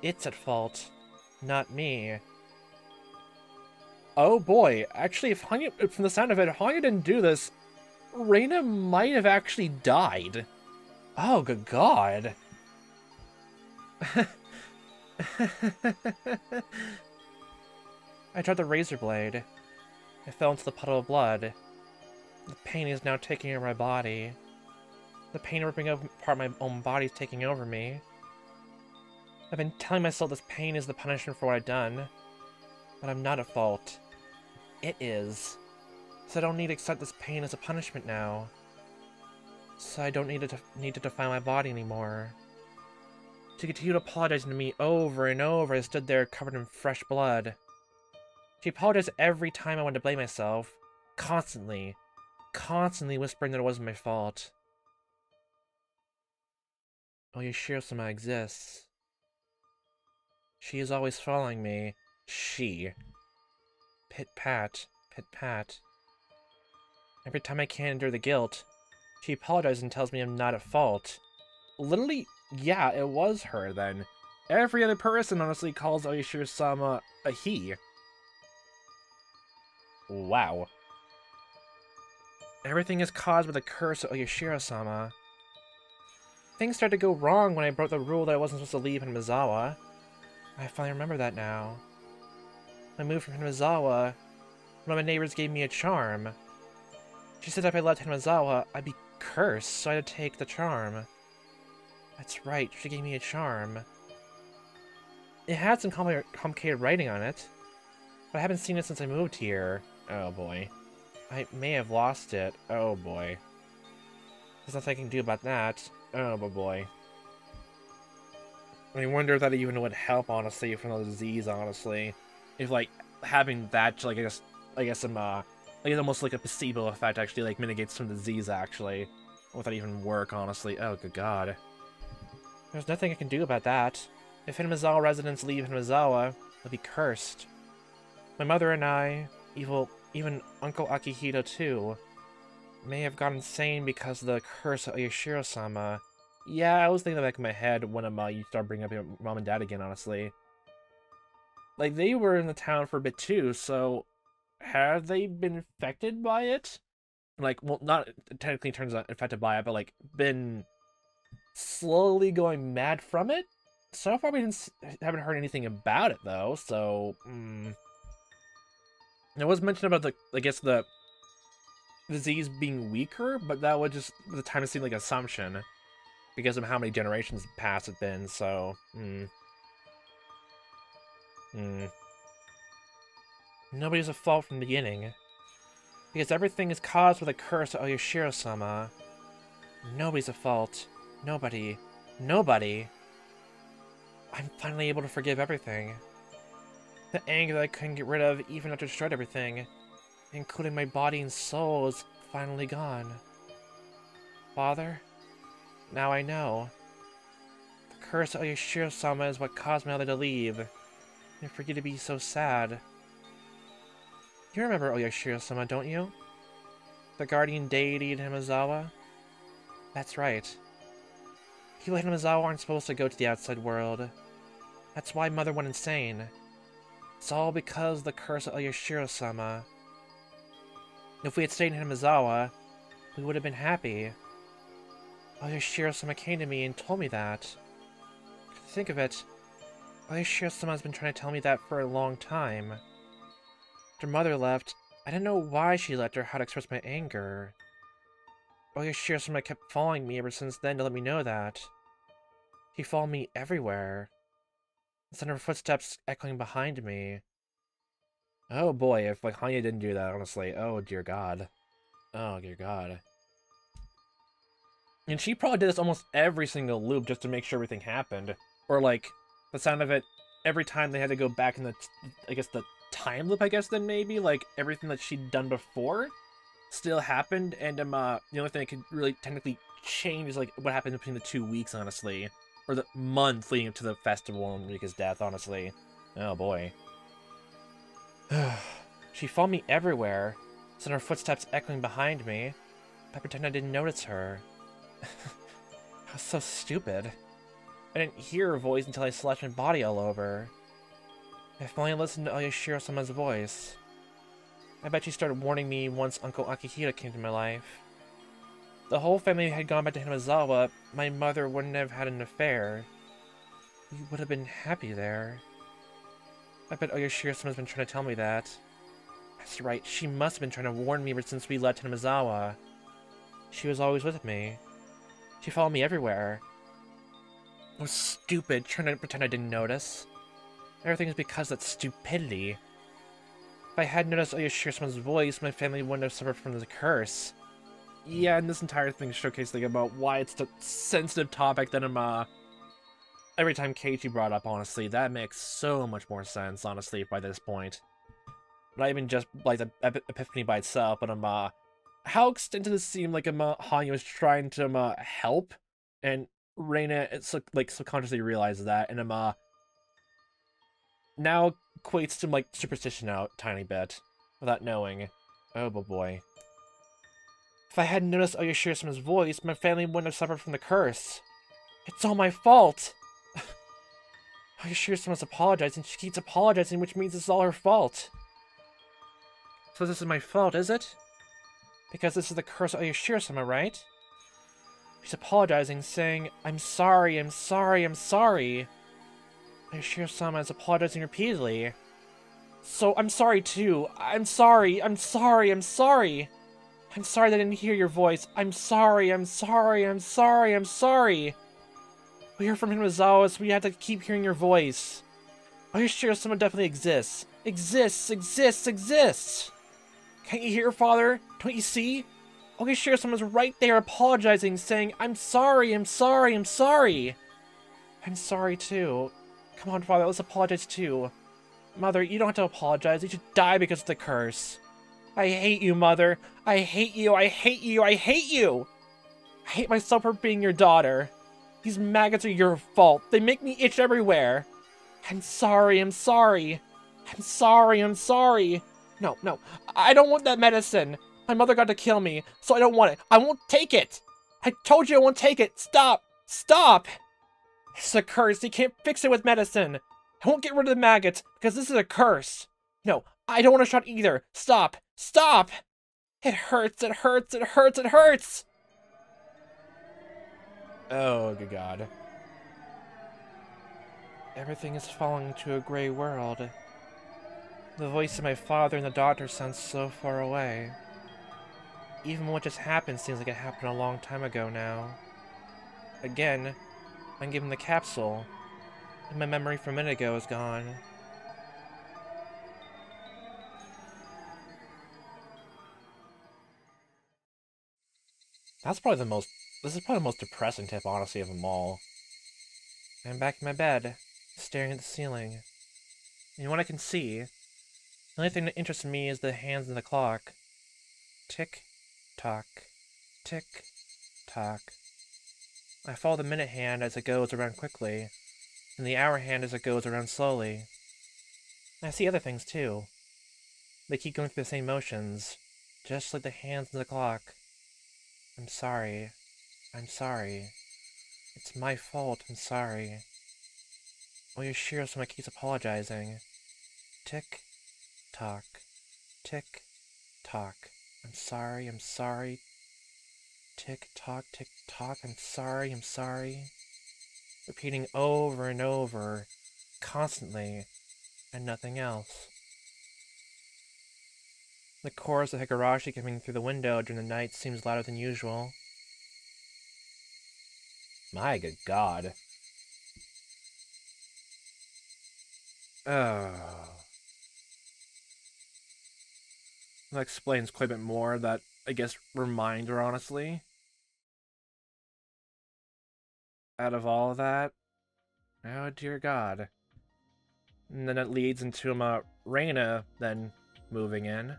It's at fault. Not me. Oh boy, actually, if Hanyo, from the sound of it, if Hanyo didn't do this, Reina might have actually died. Oh, good god. I dropped the razor blade. I fell into the puddle of blood. The pain is now taking over my body. The pain of ripping apart my own body is taking over me. I've been telling myself this pain is the punishment for what I've done. But I'm not at fault. It is. So I don't need to accept this pain as a punishment now. So I don't need to define my body anymore. She continued apologizing to me over and over as I stood there covered in fresh blood. She apologized every time I wanted to blame myself. Constantly. Constantly whispering that it wasn't my fault. Oyashiro-sama exists. She is always following me. She. Pit-pat. Pit-pat. Every time I can't endure the guilt, she apologizes and tells me I'm not at fault. Literally, yeah, it was her then. Every other person honestly calls Oyashiro-sama a he. Wow. Everything is caused by the curse of Oyashiro-sama. Things started to go wrong when I broke the rule that I wasn't supposed to leave Hinamizawa. I finally remember that now. When I moved from Hinamizawa, one of my neighbors gave me a charm. She said if I left Hinamizawa, I'd be cursed, so I had to take the charm. That's right, she gave me a charm. It had some complicated writing on it, but I haven't seen it since I moved here. Oh boy. I may have lost it. Oh boy. There's nothing I can do about that. Oh boy. I wonder if that even would help, honestly, from the disease, honestly. If, like, having that, like, I guess some, like, almost like a placebo effect actually, like, mitigates some disease, actually. Would that even work, honestly? Oh, good god. There's nothing I can do about that. If Hinamizawa residents leave Hinamizawa, they'll be cursed. My mother and I, even Uncle Akihito too, may have gone insane because of the curse of Oyashiro-sama. Yeah, I was thinking that back in my head when you start bringing up your mom and dad again, honestly. Like, they were in the town for a bit too, so have they been affected by it? Like, well, not technically turns out infected by it, but like, been slowly going mad from it? So far, we haven't heard anything about it, though, so... It was mentioned about I guess, the disease being weaker, but that would just, at the time, it seemed like an assumption. Because of how many generations past it's been, so... Nobody's at fault from the beginning. Because everything is caused with a curse of Oyashiro-sama. Nobody's at fault. Nobody. Nobody! I'm finally able to forgive everything. The anger that I couldn't get rid of even after I destroyed everything, including my body and soul, is finally gone. Father? Now I know. The curse of Oyashiro-sama is what caused my mother to leave, and for you to be so sad. You remember Oyashiro-sama, don't you? The guardian deity in Hinamizawa? That's right. People in Hinamizawa aren't supposed to go to the outside world. That's why Mother went insane. It's all because of the curse of Oyashiro-sama. If we had stayed in Hinamizawa, we would have been happy. Oyashiro-sama came to me and told me that. Think of it. Oyashiro-sama has been trying to tell me that for a long time. After Mother left, I didn't know why she left or how to express my anger. Oyashiro-sama kept following me ever since then to let me know that. He followed me everywhere. The sound of her footsteps echoing behind me. Oh boy, if like Hanya didn't do that, honestly. Oh dear God. Oh dear God. And she probably did this almost every single loop just to make sure everything happened. Or like, the sound of it every time they had to go back in the, I guess the time loop, I guess then maybe? Like, everything that she'd done before still happened, and the only thing that could really technically change is like what happened between the 2 weeks, honestly. Or the month leading up to the festival and Rika's death, honestly. Oh boy. She followed me everywhere, sent her footsteps echoing behind me. I pretend I didn't notice her. I was so stupid. I didn't hear her voice until I slashed my body all over. I finally listened to Oyashiro-sama's voice. I bet she started warning me once Uncle Akihiro came to my life. The whole family had gone back to Hinamizawa, my mother wouldn't have had an affair. We would have been happy there. I bet Oyashiro-sama's been trying to tell me that. That's right, she must have been trying to warn me ever since we left Hinamizawa. She was always with me. She followed me everywhere. I was stupid, trying to pretend I didn't notice. Everything is because of that stupidity. If I had noticed Oyashiro-sama's voice, my family wouldn't have suffered from the curse. Yeah, and this entire thing showcasing about why it's a sensitive topic that I'm, every time Keiichi brought up, honestly, that makes so much more sense, honestly, by this point. Not even just, like, the epiphany by itself, but, how extensive it seemed like, Hanya was trying to, help, and Reina, subconsciously realizes that, and, now equates to, like, superstition out a tiny bit, without knowing. Oh, boy. If I hadn't noticed Oyashiro-sama's voice, my family wouldn't have suffered from the curse. It's all my fault! Oyashiro-sama's apologizing. She keeps apologizing, which means it's all her fault. So this is my fault, is it? Because this is the curse of Oyashiro-sama, right? She's apologizing, saying, I'm sorry, I'm sorry, I'm sorry. Oyashiro-sama is apologizing repeatedly. So, I'm sorry too. I'm sorry, I'm sorry, I'm sorry. I'm sorry that I didn't hear your voice. I'm sorry, I'm sorry, I'm sorry, I'm sorry. We are from Hinamizawa, so we have to keep hearing your voice. Oyashiro-sama definitely exists. Exists, exists, exists. Can't you hear, Father? Don't you see? Oyashiro-sama's right there apologizing, saying, I'm sorry, I'm sorry, I'm sorry. I'm sorry too. Come on, Father, let's apologize too. Mother, you don't have to apologize. You should die because of the curse. I hate you, Mother. I hate you, I hate you, I hate you! I hate myself for being your daughter. These maggots are your fault. They make me itch everywhere. I'm sorry, I'm sorry. I'm sorry, I'm sorry. No, no, I don't want that medicine. My mother got to kill me, so I don't want it. I won't take it. I told you I won't take it. Stop, stop. It's a curse. You can't fix it with medicine. I won't get rid of the maggots because this is a curse. No, I don't want a shot either. Stop, stop. It hurts, it hurts, it hurts, it hurts. Oh, good God. Everything is falling into a gray world. The voice of my father and the doctor sounds so far away. Even what just happened seems like it happened a long time ago now. Again, I'm given the capsule, and my memory from a minute ago is gone. This is probably the most depressing tip, honestly, of them all. I'm back in my bed, staring at the ceiling. And what I can see, the only thing that interests me is the hands in the clock. Tick, tock, tick, tock. I follow the minute hand as it goes around quickly, and the hour hand as it goes around slowly. I see other things too. They keep going through the same motions, just like the hands in the clock. I'm sorry. I'm sorry. It's my fault, I'm sorry. Oyashiro someone keeps apologizing. Tick, tock, tick, tock. I'm sorry, I'm sorry. Tick, tock, I'm sorry, I'm sorry. Repeating over and over, constantly, and nothing else. The chorus of Higurashi coming through the window during the night seems louder than usual. My good god. Oh. That explains quite a bit more, that, I guess, reminder, honestly. Out of all of that. Oh, dear god. And then it leads into Reina then moving in.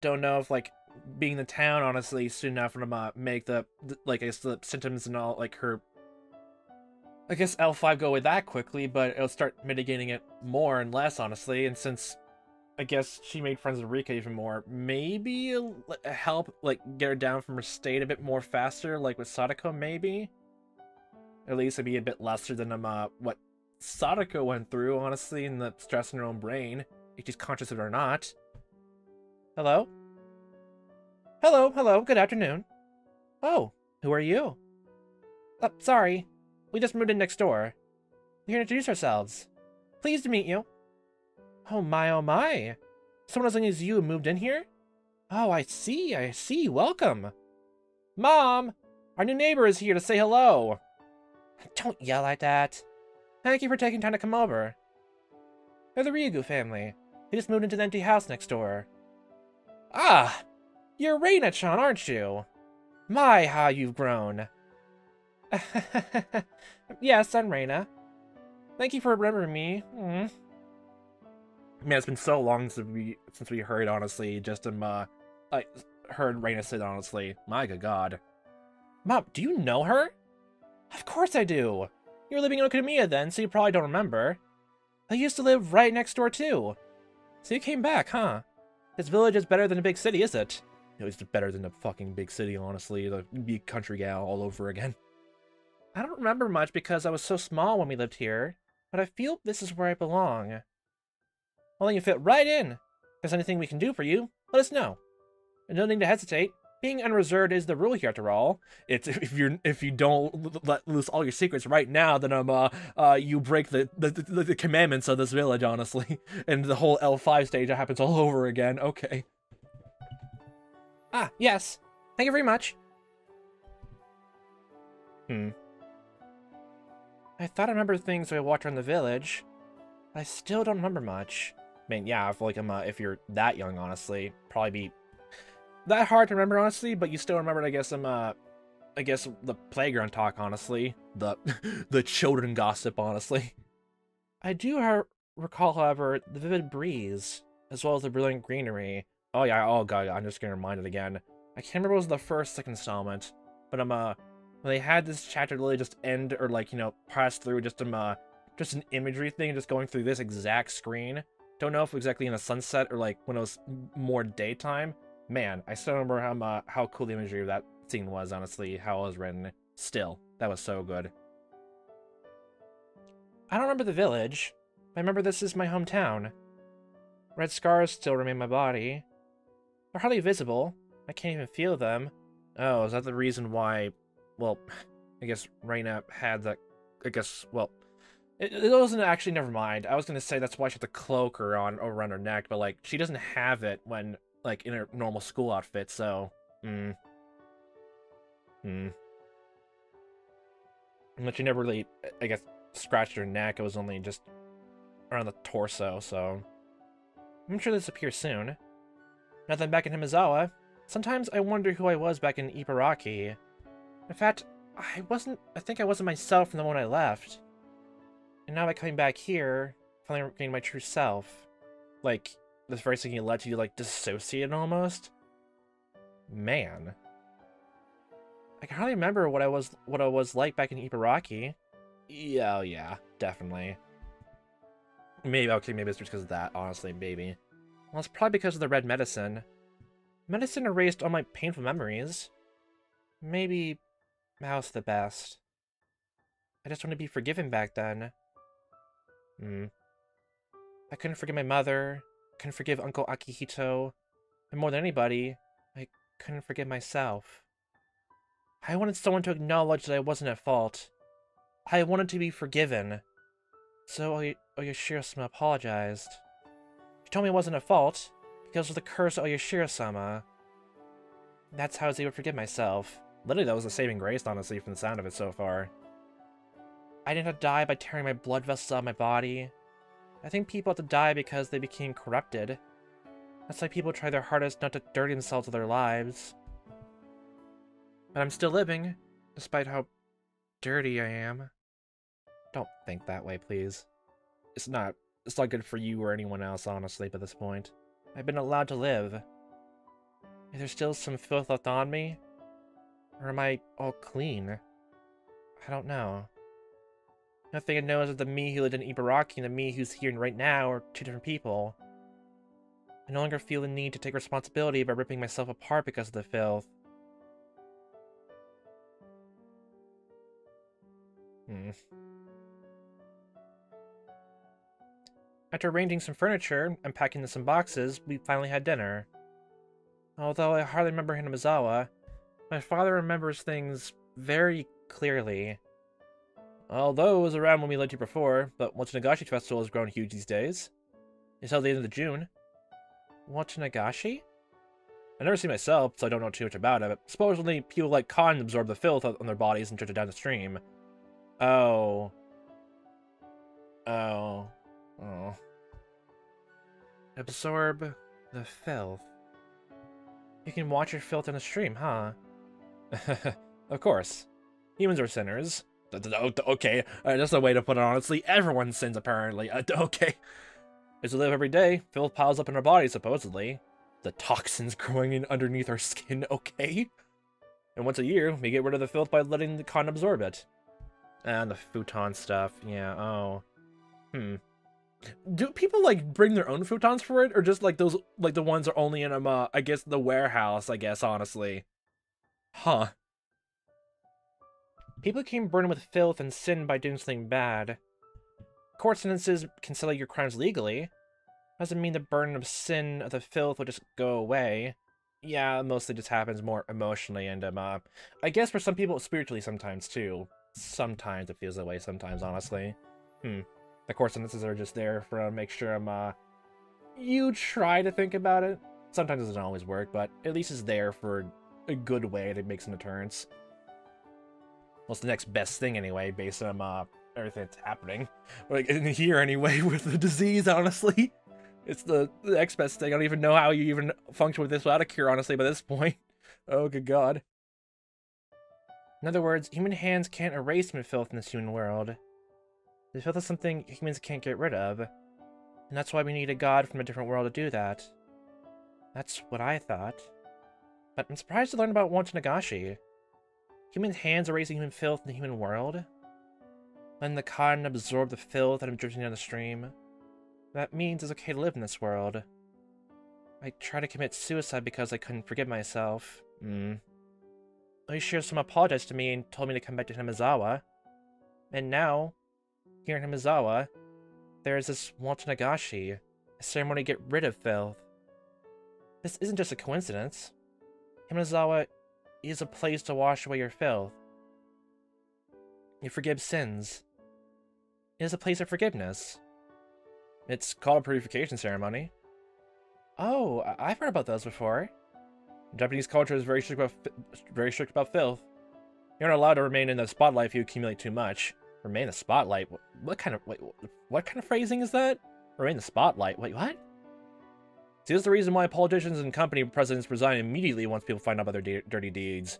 Don't know if, like, being in the town, honestly, soon enough for them to make the I guess, the symptoms and all, like, her... I guess L5 go away that quickly, but it'll start mitigating it more and less, honestly, and since... I guess she made friends with Rika even more. Maybe it'll help, like, get her down from her state a bit more faster, like with Sadako, maybe? At least it'd be a bit lesser than what Sadako went through, honestly, in the stress in her own brain, if she's conscious of it or not. Hello? Hello, good afternoon. Oh, who are you? Sorry, we just moved in next door. We're here to introduce ourselves. Pleased to meet you. Oh my. Someone as young as you moved in here? Oh, I see, welcome. Mom, our new neighbor is here to say hello. Don't yell like that. Thank you for taking time to come over. They're the Ryugu family. They just moved into the empty house next door. Ah, you're Reina-chan, aren't you? My, how you've grown. Yes, I'm Reina. Thank you for remembering me. Man, it's been so long since we heard, honestly, just I heard Reina say, honestly. My good god. Mom, do you know her? Of course I do. You were living in Okamiya then, so you probably don't remember. I used to live right next door too. So you came back, huh? This village is better than a big city, is it? It was better than a fucking big city, honestly. The big country gal all over again. I don't remember much because I was so small when we lived here, but I feel this is where I belong. Well, then you fit right in. If there's anything we can do for you, let us know. And no need to hesitate. Being unreserved is the rule here, after all. It's if you don't let loose all your secrets right now, then you break the commandments of this village, honestly. And the whole L5 stage happens all over again. Okay. Ah, yes. Thank you very much. I thought I remembered things when I walked around the village. I still don't remember much. I mean, yeah, I feel like if you're that young, honestly, probably be that hard to remember, honestly, but you still remember, I guess, I guess the playground talk, honestly. The children gossip, honestly. I do recall, however, the vivid breeze, as well as the brilliant greenery. Oh yeah, oh god, I'm just getting reminded again. I can't remember what was the second installment, but when they had this chapter literally just end, or like, you know, pass through just an imagery thing, just going through this exact screen. Don't know if exactly in the sunset or like when it was more daytime. Man, I still remember how cool the imagery of that scene was, honestly, how it was written. Still, that was so good. I don't remember the village. I remember this is my hometown. Red scars still remain in my body. They're hardly visible. I can't even feel them. Oh, is that the reason why... Well, I guess Reina had that, I guess, well, it wasn't actually, never mind. I was going to say that's why she had the cloak around her neck, but, like, she doesn't have it when, like, in her normal school outfit, so, But she never really, I guess, scratched her neck. It was only just around the torso, so I'm sure this appears soon. Now that I'm back in Hinamizawa, sometimes I wonder who I was back in Ibaraki. In fact, I think I wasn't myself from the moment I left. And now by coming back here, finally getting my true self. Like, this very thing led you, like, dissociate almost? Man. I can hardly remember what I was like back in Ibaraki. Yeah, yeah, definitely. Maybe, okay, maybe it's just because of that, honestly, maybe. Well, it's probably because of the red medicine. Medicine erased all my painful memories. Maybe Mouse the best. I just want to be forgiven back then. I couldn't forgive my mother, couldn't forgive Uncle Akihito, and more than anybody, I couldn't forgive myself. I wanted someone to acknowledge that I wasn't at fault. I wanted to be forgiven. So Oyashiro-sama apologized. She told me I wasn't at fault, because of the curse of Oyashiro-sama. That's how I was able to forgive myself. Literally, that was a saving grace, honestly, from the sound of it so far. I didn't have to die by tearing my blood vessels out of my body. I think people have to die because they became corrupted. That's why people try their hardest not to dirty themselves with their lives. But I'm still living, despite how dirty I am. Don't think that way, please. It's not good for you or anyone else, honestly, by this point. I've been allowed to live. Is there still some filth left on me? Or am I all clean? I don't know. Nothing I know is that the me who lived in Ibaraki and the me who's here right now are two different people. I no longer feel the need to take responsibility by ripping myself apart because of the filth. After arranging some furniture and packing in some boxes, we finally had dinner. Although I hardly remember Hinamizawa, my father remembers things very clearly. Although it was around when we lived here before, but Watsunagashi Festival has grown huge these days. It's held at the end of June. Watsunagashi? I've never seen it myself, so I don't know too much about it, but supposedly people like cotton absorb the filth on their bodies and church it down the stream. Oh. Oh. Oh. Absorb the filth. You can watch your filth in the stream, huh? Of course. Humans are sinners. Okay, that's a way to put it honestly. Everyone sins, apparently. Okay. As we live every day, filth piles up in our bodies, supposedly. The toxins growing in underneath our skin, okay? And once a year, we get rid of the filth by letting the cotton absorb it. And the futon stuff, yeah, oh. Do people, like, bring their own futons for it? Or just, like, those, like, the ones are only in, I guess, the warehouse, I guess, honestly. Huh. People came burdened with filth and sin by doing something bad. Court sentences can settle your crimes legally. Doesn't mean the burden of sin of the filth will just go away. Yeah, it mostly just happens more emotionally and, I guess for some people, spiritually sometimes, too. Sometimes it feels that way, sometimes, honestly. The court sentences are just there for make sure you try to think about it. Sometimes it doesn't always work, but at least it's there for a good way to make some deterrence. Well, it's the next best thing anyway, based on everything that's happening. Like in here anyway, with the disease, honestly. It's the next best thing. I don't even know how you even function with this without a cure, honestly, by this point. Oh, good god. In other words, human hands can't erase human filth in this human world. The filth is something humans can't get rid of. And that's why we need a god from a different world to do that. That's what I thought. But I'm surprised to learn about Watsunagashi. Human hands erasing human filth in the human world? Letting the cotton absorb the filth that I'm drifting down the stream? That means it's okay to live in this world. I tried to commit suicide because I couldn't forgive myself. Oyashiro-sama apologized to me and told me to come back to Hinamizawa. And now, here in Hinamizawa, there is this Watsunagashi, a ceremony to get rid of filth. This isn't just a coincidence. Hinamizawa is a place to wash away your filth. You forgive sins. It is a place of forgiveness. It's called a purification ceremony. Oh, I've heard about those before. Japanese culture is very strict about filth. You're not allowed to remain in the spotlight if you accumulate too much. Remain in the spotlight? What kind of phrasing is that? Remain in the spotlight? Wait, what? See, this is the reason why politicians and company presidents resign immediately once people find out about their dirty deeds.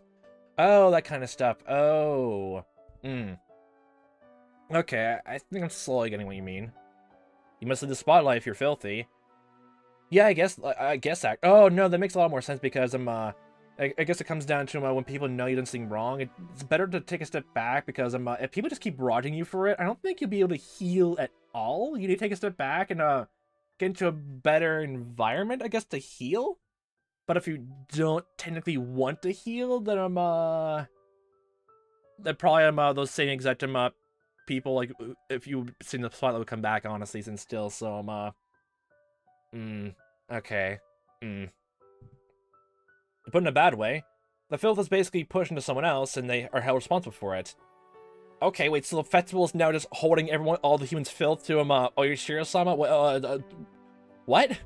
Oh, that kind of stuff. Oh. Okay, I think I'm slowly getting what you mean. You must leave the spotlight if you're filthy. Yeah, I guess that. Oh, no, that makes a lot more sense because I guess it comes down to when people know you done something wrong, it's better to take a step back because if people just keep rotting you for it, I don't think you'll be able to heal at all. You need to take a step back and get into a better environment, I guess, to heal. But if you don't technically want to heal, then then probably those same exact people, like if you seen the spotlight would come back, honestly, and still. So okay. To put in a bad way, the filth is basically pushed into someone else, and they are held responsible for it. Okay, wait, so the festival is now just holding all the humans' filth to Oyashiro-sama? What?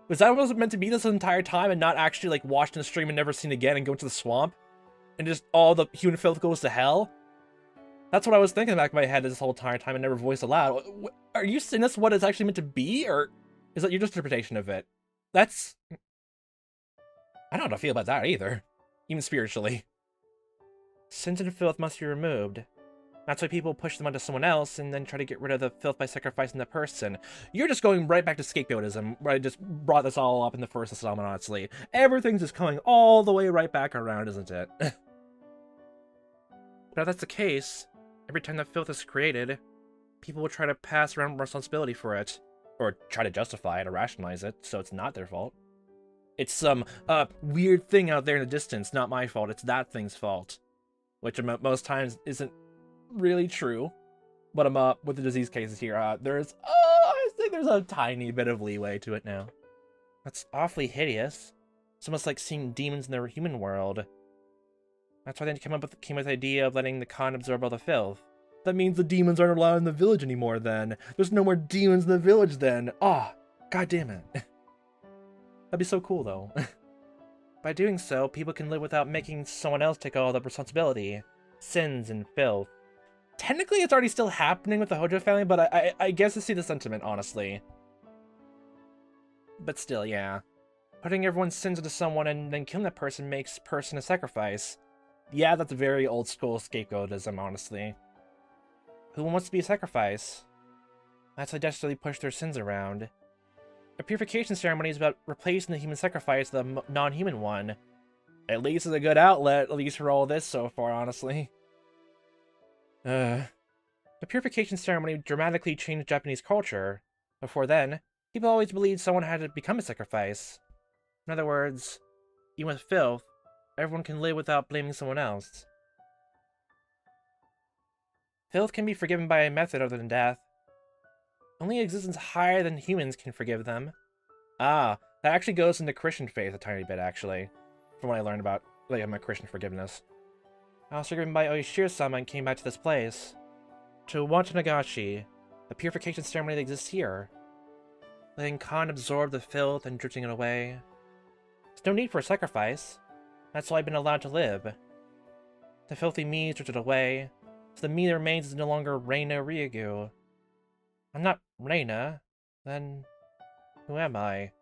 Was that what it was meant to be this entire time, and not actually, like, watched in the stream and never seen again and go into the swamp? And just all the human filth goes to hell? That's what I was thinking in the back of my head this whole entire time and never voiced aloud. Are you saying that's what it's actually meant to be, or is that your interpretation of it? That's... I don't know how to feel about that either. Even spiritually. Sins and filth must be removed. That's why people push them onto someone else and then try to get rid of the filth by sacrificing the person. You're just going right back to scapegoatism, where I just brought this all up in the first installment, honestly. Everything's just coming all the way right back around, isn't it? But if that's the case, every time that filth is created, people will try to pass around responsibility for it. Or try to justify it or rationalize it, so it's not their fault. It's some weird thing out there in the distance, not my fault, it's that thing's fault. Which most times isn't really true. But with the disease cases here, I think there's a tiny bit of leeway to it now. That's awfully hideous. It's almost like seeing demons in their human world. That's why they came with the idea of letting the Khan absorb all the filth. That means the demons aren't allowed in the village anymore then. There's no more demons in the village then. Ah, god damn it. That'd be so cool though. By doing so, people can live without making someone else take all the responsibility. Sins and filth. Technically it's already still happening with the Hojo family, but I guess I see the sentiment, honestly. But still, yeah. Putting everyone's sins into someone and then killing that person makes person a sacrifice. Yeah, that's very old school scapegoatism, honestly. Who wants to be a sacrifice? That's why they desperately push their sins around. A purification ceremony is about replacing the human sacrifice with a non-human one. At least it's a good outlet, at least for all this so far, honestly. The purification ceremony dramatically changed Japanese culture. Before then, people always believed someone had to become a sacrifice. In other words, even with filth, everyone can live without blaming someone else. Filth can be forgiven by a method other than death. Only existence higher than humans can forgive them. Ah, that actually goes into Christian faith a tiny bit, actually. From what I learned about, my Christian forgiveness. I was forgiven by Oyashiro-sama and came back to this place. To Watanagashi, the purification ceremony that exists here. Letting Khan absorb the filth and drifting it away. There's no need for a sacrifice. That's why I've been allowed to live. The filthy me is drifted away. So the me that remains is no longer Reina Ryugu. I'm not Reina. Then who am I?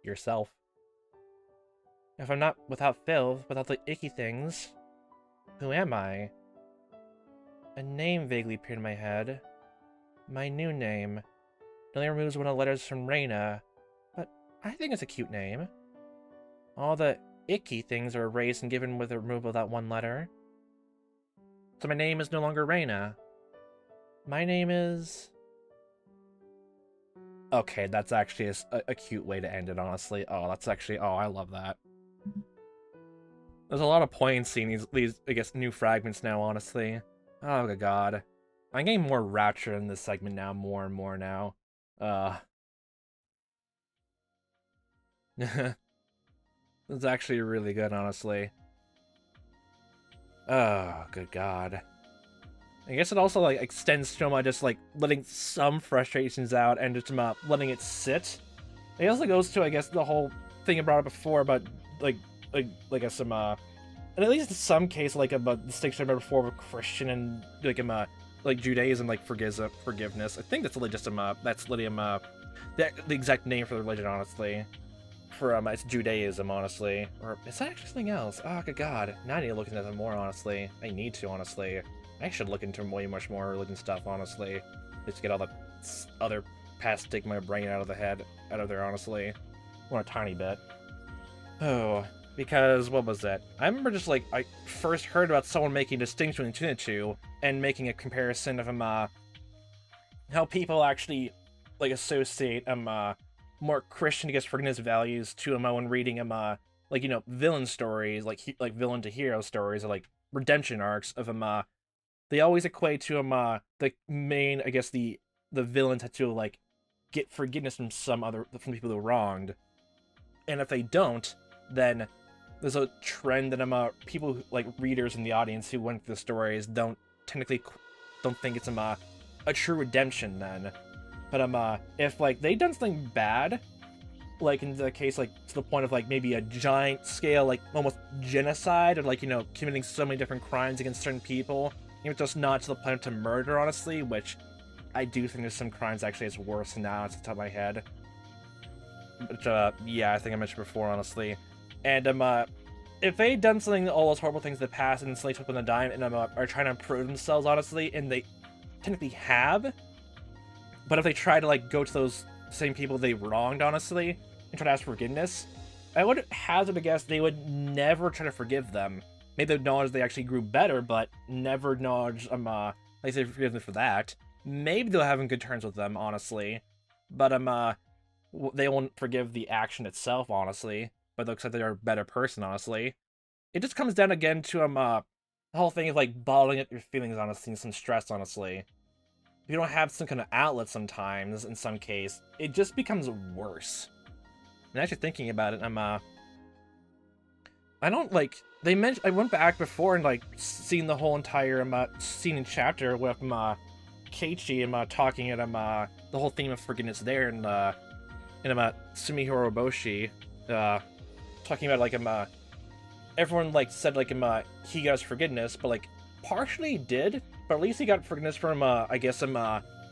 Yourself. If I'm not without filth, without the icky things, who am I? A name vaguely appeared in my head. My new name. It only removes one of the letters from Reina, but I think it's a cute name. All the icky things are erased and given with the removal of that one letter. So my name is no longer Reina. My name is... Okay, that's actually a cute way to end it, honestly. Oh, that's actually... Oh, I love that. There's a lot of point seeing these, I guess, new fragments now, honestly. Oh, good god. I'm getting more rapture in this segment now, more and more now. It's actually really good, honestly. Oh, good god. I guess it also like extends to just like letting some frustrations out and just letting it sit. It also goes to, I guess, the whole thing I brought up before about like some and at least in some case like about the distinction I remember before of Christian and like Judaism, like forgiveness. I think that's literally just that's literally the exact name for the religion, honestly. For it's Judaism, honestly, or is that actually something else? Oh good god, now I need to look into that more. Honestly, I need to. Honestly, I should look into way much more religion stuff. Honestly, just to get all the other past stick my brain out of there. Honestly, or a tiny bit. Oh, because what was that? I remember just like I first heard about someone making a distinction between the two and making a comparison of how people actually like associate more Christian, I guess, forgiveness values to when reading like villain stories, like villain to hero stories, or like redemption arcs of they always equate to the main, I guess, the villains had to like get forgiveness from from people who wronged, and if they don't, then there's a trend that people like readers in the audience who went through the stories don't think it's a true redemption then. But if like they done something bad, like in the case like to the point of like maybe a giant scale like almost genocide, or like committing so many different crimes against certain people, just not to the point to murder, honestly, which I do think there's some crimes actually it's worse than now. It's the top of my head. But yeah, I think I mentioned before, honestly. And if they done something, all those horrible things in the past, and instantly took on the dime and are trying to improve themselves, honestly, and they technically have. But if they try to like go to those same people they wronged, honestly, and try to ask forgiveness, I would hazard to guess they would never try to forgive them. Maybe they acknowledge they actually grew better, but never acknowledge like they forgive them for that. Maybe they'll have in good terms with them, honestly, but they won't forgive the action itself, honestly. But they'll accept they're a better person, honestly. It just comes down again to the whole thing of like bottling up your feelings, honestly, and some stress, honestly. If you don't have some kind of outlet sometimes, in some case, it just becomes worse. And actually thinking about it, I don't like, they mentioned, I went back before and like seen the whole entire scene and chapter with Keiichi talking at the whole theme of forgiveness there, and Sumihiro Boshi talking about like everyone like said like he got his forgiveness, but like partially did, but at least he got forgiveness from I guess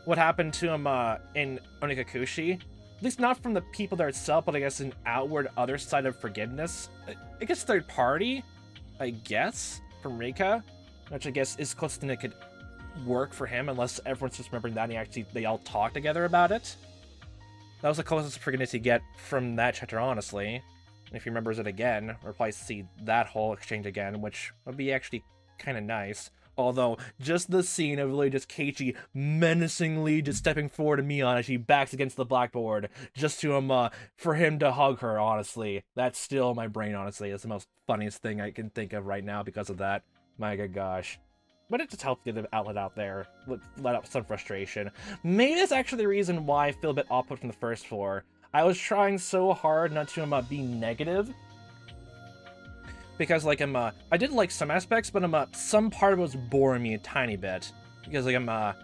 what happened to him in Onikakushi. At least not from the people there itself, but I guess an outward other side of forgiveness. I guess third party, I guess, from Rika, which I guess is close to it could work for him, unless everyone's just remembering that and they all talk together about it. That was the closest forgiveness you get from that chapter, honestly. And if he remembers it again, we'll probably see that whole exchange again, which would be actually kind of nice. Although, just the scene of really just Keiichi menacingly just stepping forward to Mion as she backs against the blackboard, just to for him to hug her, honestly. That's still in my brain, honestly. It's the most funniest thing I can think of right now because of that. My good gosh. But it just helps get an outlet out there, let out some frustration. Maybe that's actually the reason why I feel a bit off-put from the first floor. I was trying so hard not to be negative, because like I did like some aspects, but some part of it was boring me a tiny bit, because like maybe I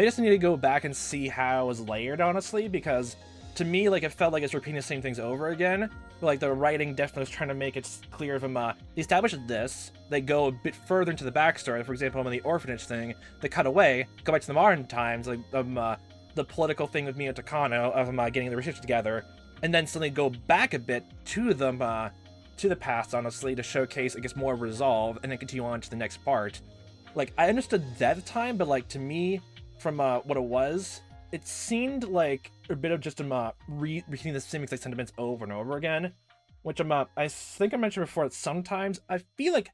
just need to go back and see how it was layered, honestly, because to me like it felt like it's repeating the same things over again. But like the writing definitely was trying to make it clear of they establish this, they go a bit further into the backstory. For example, in the orphanage thing, they cut away, go back to the modern times, like the political thing with Mio Takano of getting the research together, and then suddenly go back a bit to them to the past, honestly, to showcase, I guess, more resolve, and then continue on to the next part. Like, I understood that at the time, but, like, to me, from what it was, it seemed like a bit of just repeating the same exact sentiments over and over again, which I think I mentioned before that sometimes, I feel like,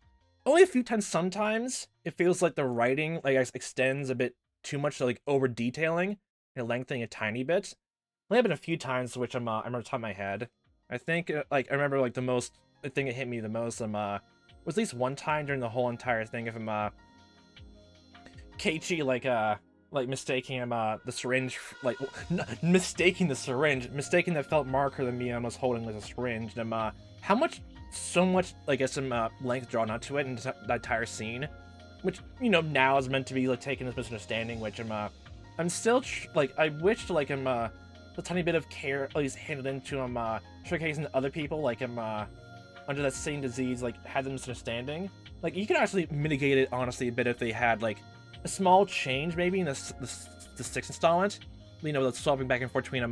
only a few times sometimes, it feels like the writing, like, extends a bit too much to, like, over-detailing and lengthening a tiny bit. Only been a few times, which I remember top of my head. I think, like, I remember, like, the thing that hit me the most, was at least one time during the whole entire thing of Keiichi, like mistaking the syringe, like, mistaking the felt marker that Mion was holding as a syringe, and so much, like, I guess, length drawn onto it in that entire scene. which, you know, now is meant to be, like, taken as misunderstanding, which I'm still, like, I wish, like, a tiny bit of care at least handed into, showcasing other people, like, under that same disease, like, had the misunderstanding. Like, you could actually mitigate it, honestly, a bit if they had, like, a small change, maybe, in the 6th installment. You know, the swapping back and forth between,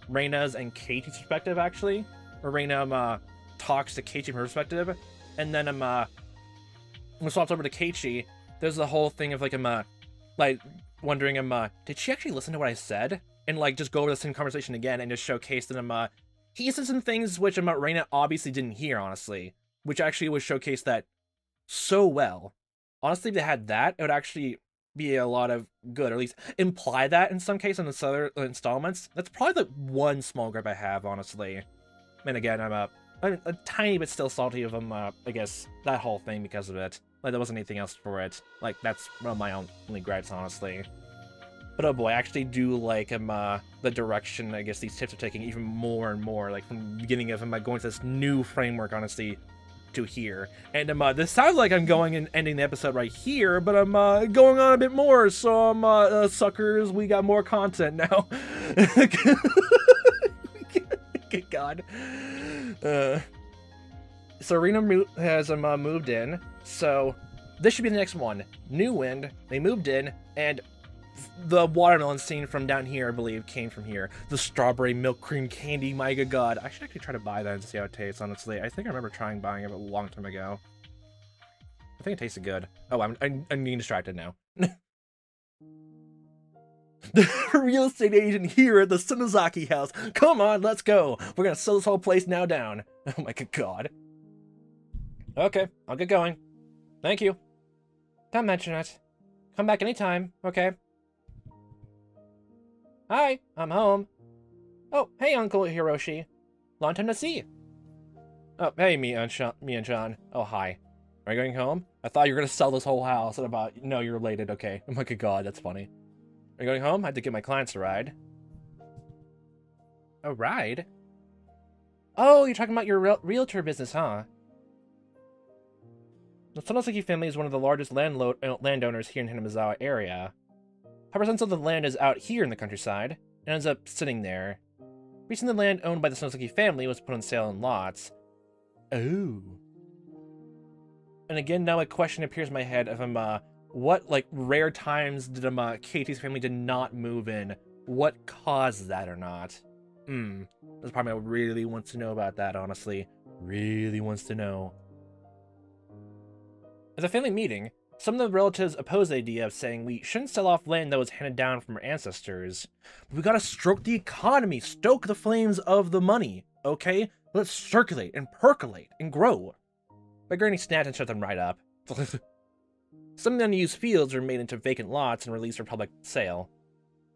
Reina's and Keiichi's perspective, actually. Where Reina, talks to Keiichi from her perspective. And then, when it swaps over to Keiichi, there's the whole thing of, like, like, wondering, did she actually listen to what I said? And, like, just go over the same conversation again and just showcase that, he said some things which, Reina obviously didn't hear, honestly. Which actually would showcase that so well. Honestly, if they had that, it would actually be a lot of good, or at least imply that in some case in the other installments. That's probably the one small gripe I have, honestly. And again, I'm a tiny bit still salty of I guess, that whole thing because of it. Like, there wasn't anything else for it. Like, that's one of my only gripes, honestly. But oh boy, I actually do like the direction I guess these tips are taking even more and more. Like, from the beginning of going to this new framework, honestly, to here. And this sounds like I'm going and ending the episode right here, but I'm going on a bit more. So suckers, we got more content now. Good God. So Arena has moved in, so this should be the next one. New Wind, they moved in, and the watermelon scene from down here, I believe, came from here. The strawberry milk cream candy, my good God. I should actually try to buy that and see how it tastes, honestly. I think I remember buying it a long time ago. I think it tasted good. Oh, I'm getting distracted now. The real estate agent here at the Sunozaki house. Come on, let's go. We're gonna sell this whole place now down. Oh my good God. Okay, I'll get going. Thank you. Don't mention it. Come back anytime, okay? Hi, I'm home. Oh, hey, Uncle Hiroshi. Long time to see. Oh, hey, me and John. Oh, hi. Are you going home? I thought you were gonna sell this whole house and about, no, you're related, okay. Oh my good God, that's funny. Are you going home? I had to give my clients a ride. A ride? Oh, you're talking about your realtor business, huh? The Sonoseki family is one of the largest landowners here in Hinamizawa area. 100% of the land is out here in the countryside, and ends up sitting there. Recently, the land owned by the Sonoseki family was put on sale in lots. Oh. And again, now a question appears in my head of, what, like, rare times did, Keiichi's family did not move in? What caused that or not? That's probably what really wants to know about that, honestly. Really wants to know. At the family meeting, some of the relatives opposed the idea of saying we shouldn't sell off land that was handed down from our ancestors. But we gotta stroke the economy, stoke the flames of the money, okay? Let's circulate and percolate and grow. My granny snapped and shut them right up. Some of the unused fields were made into vacant lots and released for public sale.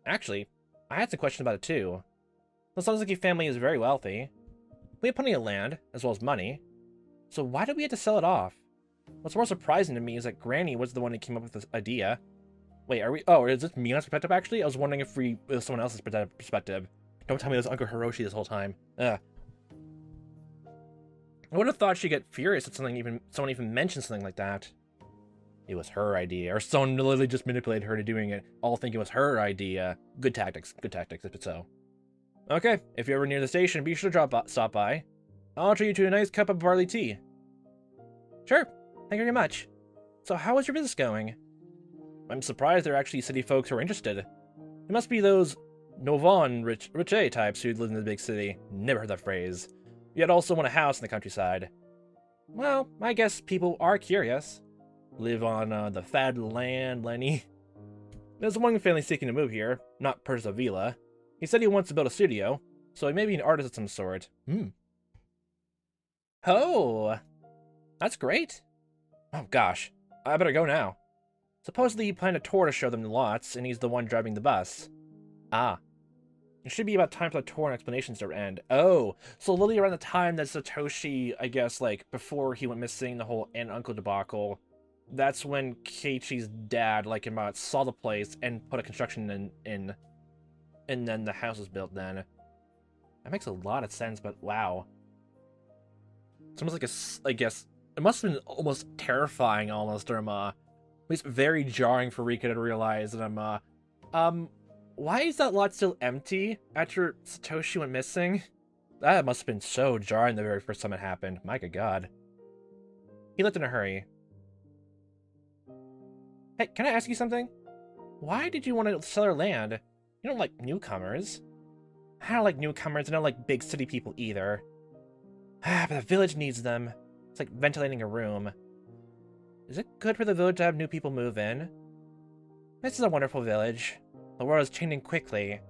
Actually, I had some questions about it too. The Sonoseki family is very wealthy. We have plenty of land, as well as money. So why did we have to sell it off? What's more surprising to me is that Granny was the one who came up with this idea. Wait, are we? Oh, is this Mina's perspective, actually? I was wondering if it was someone else's perspective. Don't tell me it was Uncle Hiroshi this whole time. Ugh. I would have thought she'd get furious if someone even mentioned something like that. It was her idea, or someone literally just manipulated her into doing it, all thinking it was her idea. Good tactics if it's so. Okay, if you're ever near the station, be sure to stop by. I'll treat you to a nice cup of barley tea. Sure. Thank you very much. So how is your business going? I'm surprised there are actually city folks who are interested. It must be those Novon rich types who live in the big city. Never heard that phrase. Yet also want a house in the countryside. Well, I guess people are curious. Live on the fad land, Lenny. There's one family seeking to move here, not purchase a villa. He said he wants to build a studio, so he may be an artist of some sort. Oh, that's great. Oh gosh, I better go now. Supposedly he planned a tour to show them the lots, and he's the one driving the bus. Ah. It should be about time for the tour and explanations to end. Oh, so literally around the time that Satoshi, I guess, like, before he went missing, the whole aunt and uncle debacle, that's when Keiichi's dad, like, saw the place and put a construction in, and then the house was built then. That makes a lot of sense, but wow. It's almost like I guess, it must have been almost terrifying, almost, or, At least very jarring for Rika to realize that why is that lot still empty after Satoshi went missing? That must have been so jarring the very first time it happened. My good god. He left in a hurry. Hey, can I ask you something? Why did you want to sell our land? You don't like newcomers. I don't like newcomers, and I don't like big city people either. But the village needs them. It's like ventilating a room. Is it good for the village to have new people move in? This is a wonderful village. The world is changing quickly. In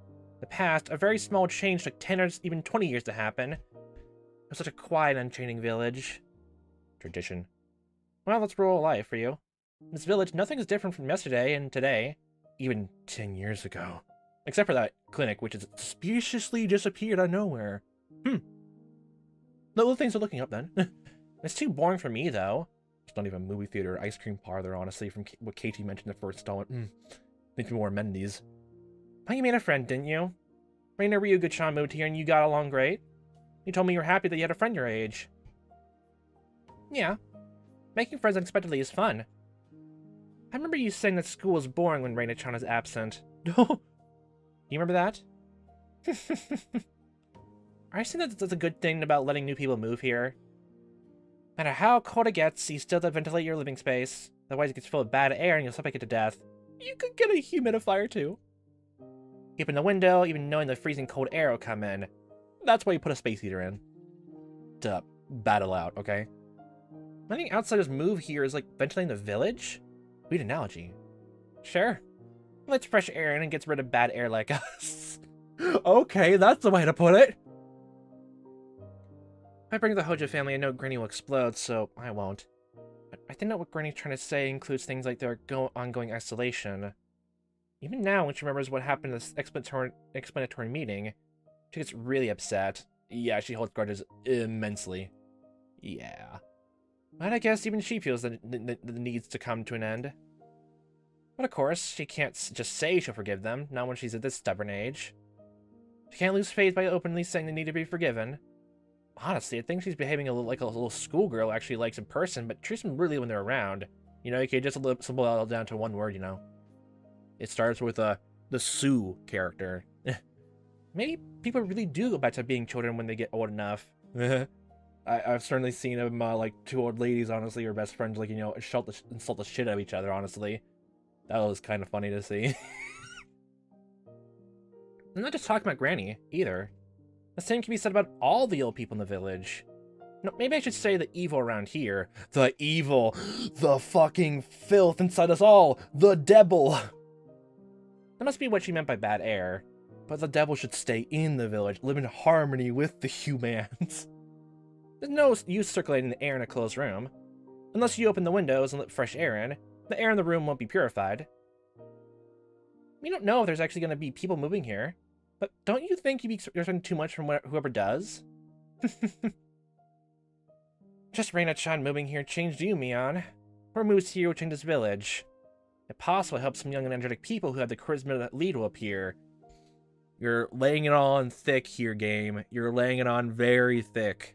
the past, a very small change took 10 or even 20 years to happen. It was such a quiet, unchanging village. Tradition. Well, that's rural life for you. In this village, nothing is different from yesterday and today. Even 10 years ago. Except for that clinic, which has suspiciously disappeared out of nowhere. Little things are looking up, then. It's too boring for me, though. It's not even a movie theater or ice cream parlor, honestly, from what Keiichi mentioned in the first installment. Need more amenities. Oh, you made a friend, didn't you? Reina Ryuga-chan moved here and you got along great. You told me you were happy that you had a friend your age. Yeah. Making friends unexpectedly is fun. I remember you saying that school was boring when Reina-chan is absent. You remember that? Are you saying that that's a good thing about letting new people move here? No matter how cold it gets, you still have to ventilate your living space. Otherwise it gets full of bad air and you'll suffocate to death. You could get a humidifier too. Keeping the window, even knowing the freezing cold air will come in. That's why you put a space heater in. To battle out, okay? Letting outsiders move here is like ventilating the village? Weird analogy. Sure. Lets fresh air in and gets rid of bad air like us. Okay, that's the way to put it. If I bring the Hojo family, I know Granny will explode, so I won't. But I think that what Granny's trying to say includes things like their ongoing isolation. Even now, when she remembers what happened in this explanatory meeting, she gets really upset. Yeah, she holds grudges immensely. Yeah. But I guess even she feels that it needs to come to an end. But of course, she can't just say she'll forgive them, not when she's at this stubborn age. She can't lose faith by openly saying they need to be forgiven. Honestly, I think she's behaving like a little schoolgirl actually likes in person, but treats them really when they're around. You know, you can just simple it down to one word, you know. It starts with the Sue character. Maybe people really do go back to being children when they get old enough. I've certainly seen them, like, two old ladies, honestly, or best friends, like, you know, insult the shit out of each other, honestly. That was kind of funny to see. I'm not just talking about Granny, either. The same can be said about all the old people in the village. No, maybe I should say the evil around here. The evil. The fucking filth inside us all. The devil. That must be what she meant by bad air. But the devil should stay in the village, live in harmony with the humans. There's no use circulating the air in a closed room. Unless you open the windows and let fresh air in, the air in the room won't be purified. We don't know if there's actually going to be people moving here. But don't you think you're expecting too much from whoever does? Just Reina-chan moving here changed you, Mion. Her moves here will change this village. If possible, help some young and energetic people who have the charisma that lead will appear. You're laying it on thick here, game. You're laying it on very thick.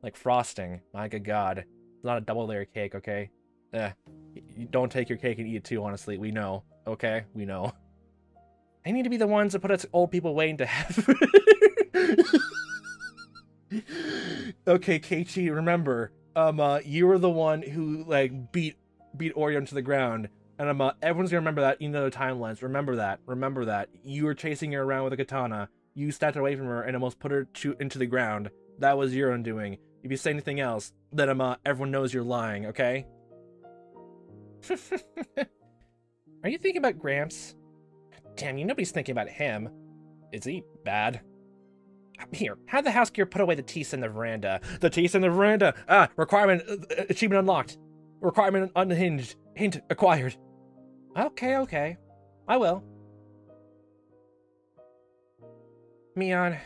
Like frosting. My good god. It's not a double layer cake, okay? You don't take your cake and eat it too, honestly. We know. Okay? We know. I need to be the ones that put us old people waiting to heaven. Okay, Keiichi, remember, you were the one who, like, beat Orion to the ground. And everyone's gonna remember that, even though the timelines. Remember that. Remember that. You were chasing her around with a katana. You stepped away from her and almost put her into the ground. That was your undoing. If you say anything else, then everyone knows you're lying, okay? Are you thinking about Gramps? Damn you, nobody's thinking about him. Is he bad? Here, have the house gear put away the teeth in the veranda. The teeth in the veranda! Ah, requirement, achievement unlocked. Requirement unhinged. Hint acquired. Okay. I will. Mion.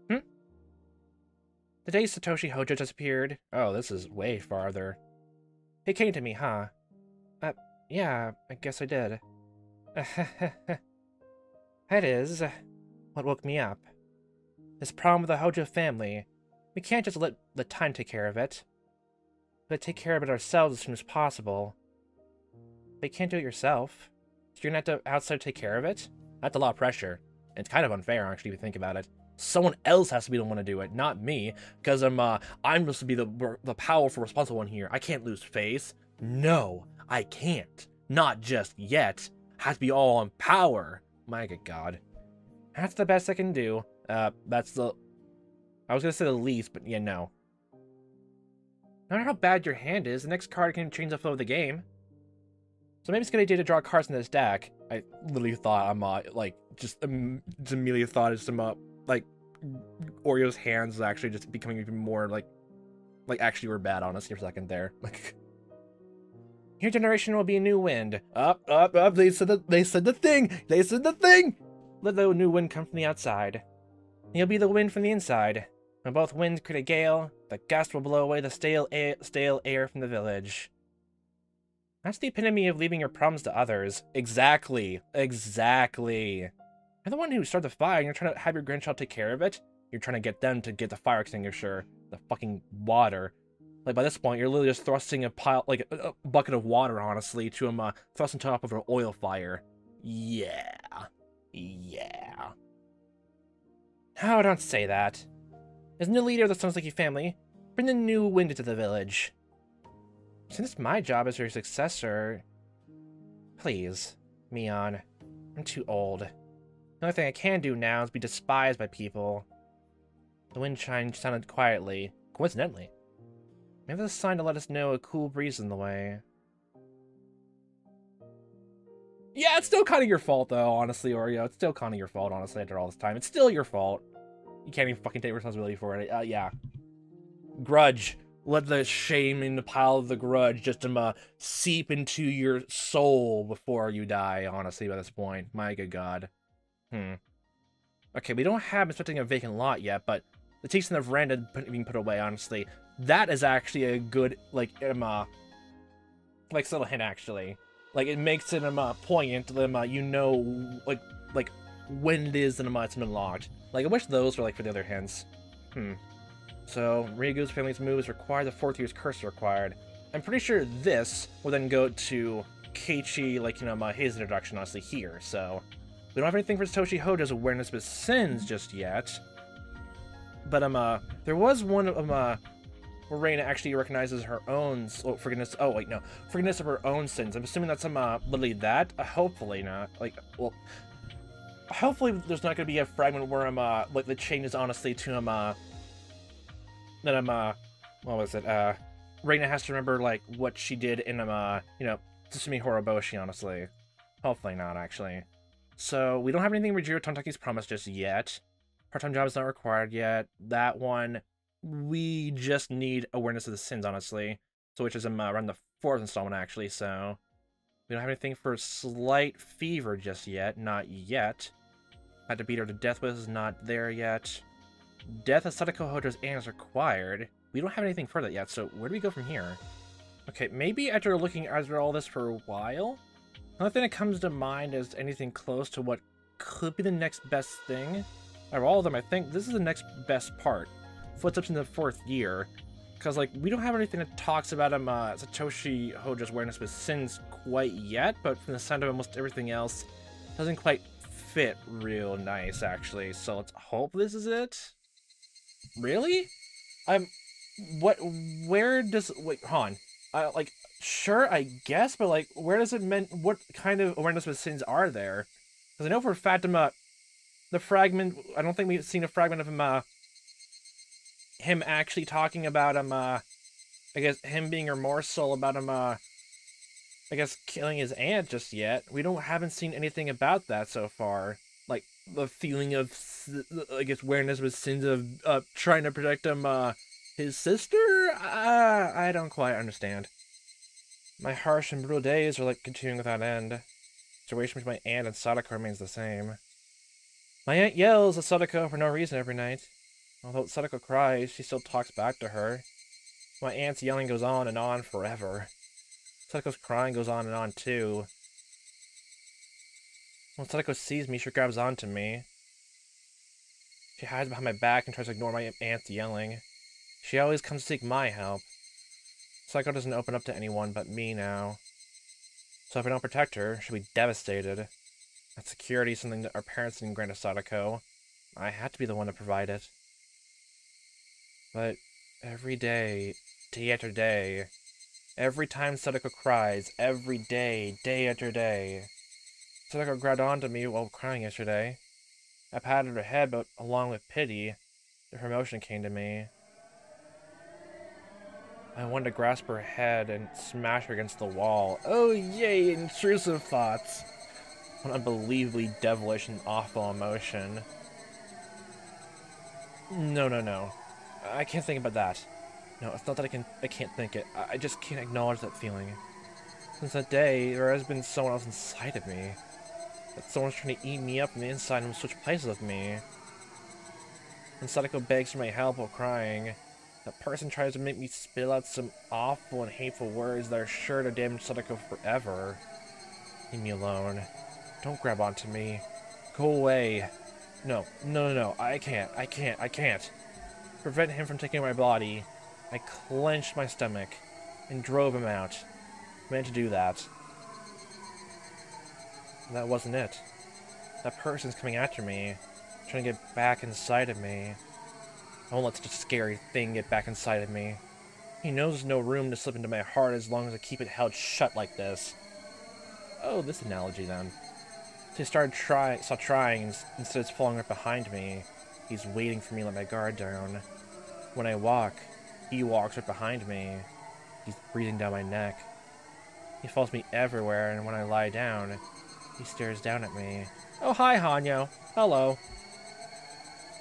The day Satoshi Hojo disappeared. Oh, this is way farther. It came to me, huh? Yeah, I guess I did. That is what woke me up. This problem with the Hojo family. We can't just let the time take care of it. We gotta take care of it ourselves as soon as possible. But you can't do it yourself. So you're gonna have to outside take care of it? That's a lot of pressure. And it's kind of unfair, actually, if you think about it. Someone else has to be the one to do it, not me, because I'm supposed to be the powerful, responsible one here. I can't lose face. No, I can't. Not just yet. Has to be all on power. My good God. That's the best I can do. That's the... I was gonna say the least, but yeah, no. No matter how bad your hand is, the next card can change the flow of the game. So maybe it's a good idea to draw cards in this deck. I literally thought I'm, just immediately thought it's some, like, Oreo's hands is actually just becoming even more, like actually were bad, honestly, for a second there. Like, your generation will be a new wind. Up, they said the thing! Let the new wind come from the outside. You'll be the wind from the inside. When both winds create a gale, the gust will blow away the stale air from the village. That's the epitome of leaving your problems to others. Exactly. You're the one who started the fire, and you're trying to have your grandchild take care of it. You're trying to get them to get the fire extinguisher, the fucking water. Like, by this point, you're literally just thrusting a pile, like, a bucket of water, honestly, to him, thrust on top of an oil fire. Yeah. Oh, don't say that. As new leader of the Sunsliki family, bring the new wind into the village. Since it's my job as your successor, please, Mion, I'm too old. The only thing I can do now is be despised by people. The wind chime sounded quietly, coincidentally. Maybe that's a sign to let us know a cool breeze is in the way. Yeah, it's still kind of your fault, though, honestly, Oreo. It's still kind of your fault, honestly, after all this time. It's still your fault. You can't even fucking take responsibility for it. Yeah. Grudge. Let the shame in the pile of the grudge just seep into your soul before you die, honestly, by this point. My good God. Okay, we don't have inspecting a vacant lot yet, but the teaks in the veranda being put away, honestly. That is actually a good, little hint, actually. Like, it makes it, poignant, you know, like, when it is that, it's been unlocked. Like, I wish those were, for the other hints. So, Ryugu's family's move is required, the 4th year's curse is required. I'm pretty sure this will then go to Keiichi, his introduction, honestly, here, so... We don't have anything for Satoshi Hojo's awareness of his sins just yet. But, there was one of, where Reina actually recognizes her own, forgiveness of her own sins. I'm assuming that's literally that. Hopefully not. Hopefully there's not gonna be a fragment where the chain is honestly to that what was it? Reina has to remember what she did in Tsumi Horoboshi, honestly. Hopefully not, actually. So we don't have anything Rejiro Tontaki's promised just yet. Part-time job is not required yet. That one, we just need awareness of the sins, honestly. So which is around the 4th installment, actually, so... We don't have anything for Slight Fever just yet. Not yet. Had to beat her to death with is not there yet. Death of Sadako Hojo's aunt is required. We don't have anything for that yet, so where do we go from here? Okay, maybe after looking at all this for a while, the only thing that comes to mind is anything close to what could be the next best thing. Out of all of them, I think this is the next best part. Footsteps in the 4th year. Because, we don't have anything that talks about Satoshi Hojo's awareness of his sins quite yet, but from the sound of almost everything else, doesn't quite fit real nice, actually. So let's hope this is it. Really? Where does, wait, hold on. Sure, I guess, but, where does it mean, what kind of awareness of sins are there? Because I know for a fact, the fragment, I don't think we've seen a fragment of him actually talking about I guess, him being remorseful about I guess, killing his aunt just yet. Haven't seen anything about that so far. The feeling of, I guess, awareness of his sins of trying to protect his sister? I don't quite understand. My harsh and brutal days are continuing without end. The situation between my aunt and Sadako remains the same. My aunt yells at Sadako for no reason every night. Although Sadako cries, she still talks back to her. My aunt's yelling goes on and on forever. Sadako's crying goes on and on too. When Sadako sees me, she grabs onto me. She hides behind my back and tries to ignore my aunt's yelling. She always comes to seek my help. Sadako doesn't open up to anyone but me now. So if I don't protect her, she'll be devastated. That security is something that our parents didn't grant to Sadako. I had to be the one to provide it. But every day, day after day, every time Sadako cries, every day, day after day, Sadako grabbed onto me while crying yesterday. I patted her head, but along with pity, her emotion came to me. I wanted to grasp her head and smash her against the wall. Oh yay, intrusive thoughts! An unbelievably devilish and awful emotion. No. I can't think about that. No, it's not that I can't think it. I just can't acknowledge that feeling. Since that day, there has been someone else inside of me. That someone's trying to eat me up from the inside and switch places with me. When Sadako begs for my help while crying, that person tries to make me spill out some awful and hateful words that are sure to damage Sadako forever. Leave me alone. Don't grab onto me. Go away. No. I can't. Prevent him from taking my body. I clenched my stomach and drove him out. I meant to do that. And that wasn't it. That person's coming after me, trying to get back inside of me. I won't let such a scary thing get back inside of me. He knows there's no room to slip into my heart as long as I keep it held shut like this. Oh, this analogy then. So he stopped trying, instead it's falling right behind me. He's waiting for me to let my guard down. When I walk, he walks right behind me. He's breathing down my neck. He follows me everywhere, and when I lie down, he stares down at me. Oh, hi, Hanyo. Hello.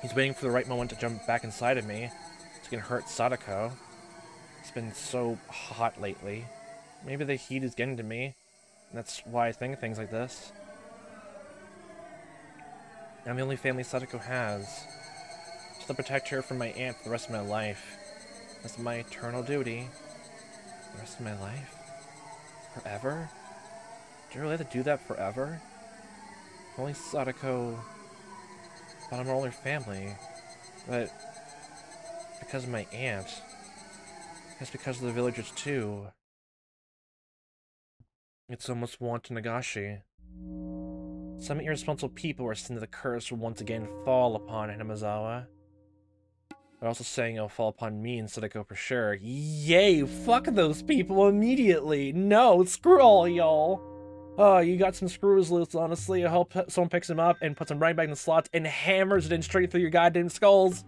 He's waiting for the right moment to jump back inside of me, so he can hurt Sadako. It's been so hot lately. Maybe the heat is getting to me, and that's why I think things like this. I'm the only family Sadako has. To protect her from my aunt for the rest of my life. That's my eternal duty. The rest of my life? Forever? Do I really have to do that forever? Only Sadako... But I'm our only family. But... because of my aunt. It's because of the villagers too. It's almost wanton Nagashi. Some irresponsible people are saying that the curse will once again fall upon Hinamizawa. They're also saying it'll fall upon me and Sadako for sure. Yay! Fuck those people immediately! No! Screw all y'all! Oh, you got some screws loose, honestly. I hope someone picks them up and puts them right back in the slots and hammers it in straight through your goddamn skulls!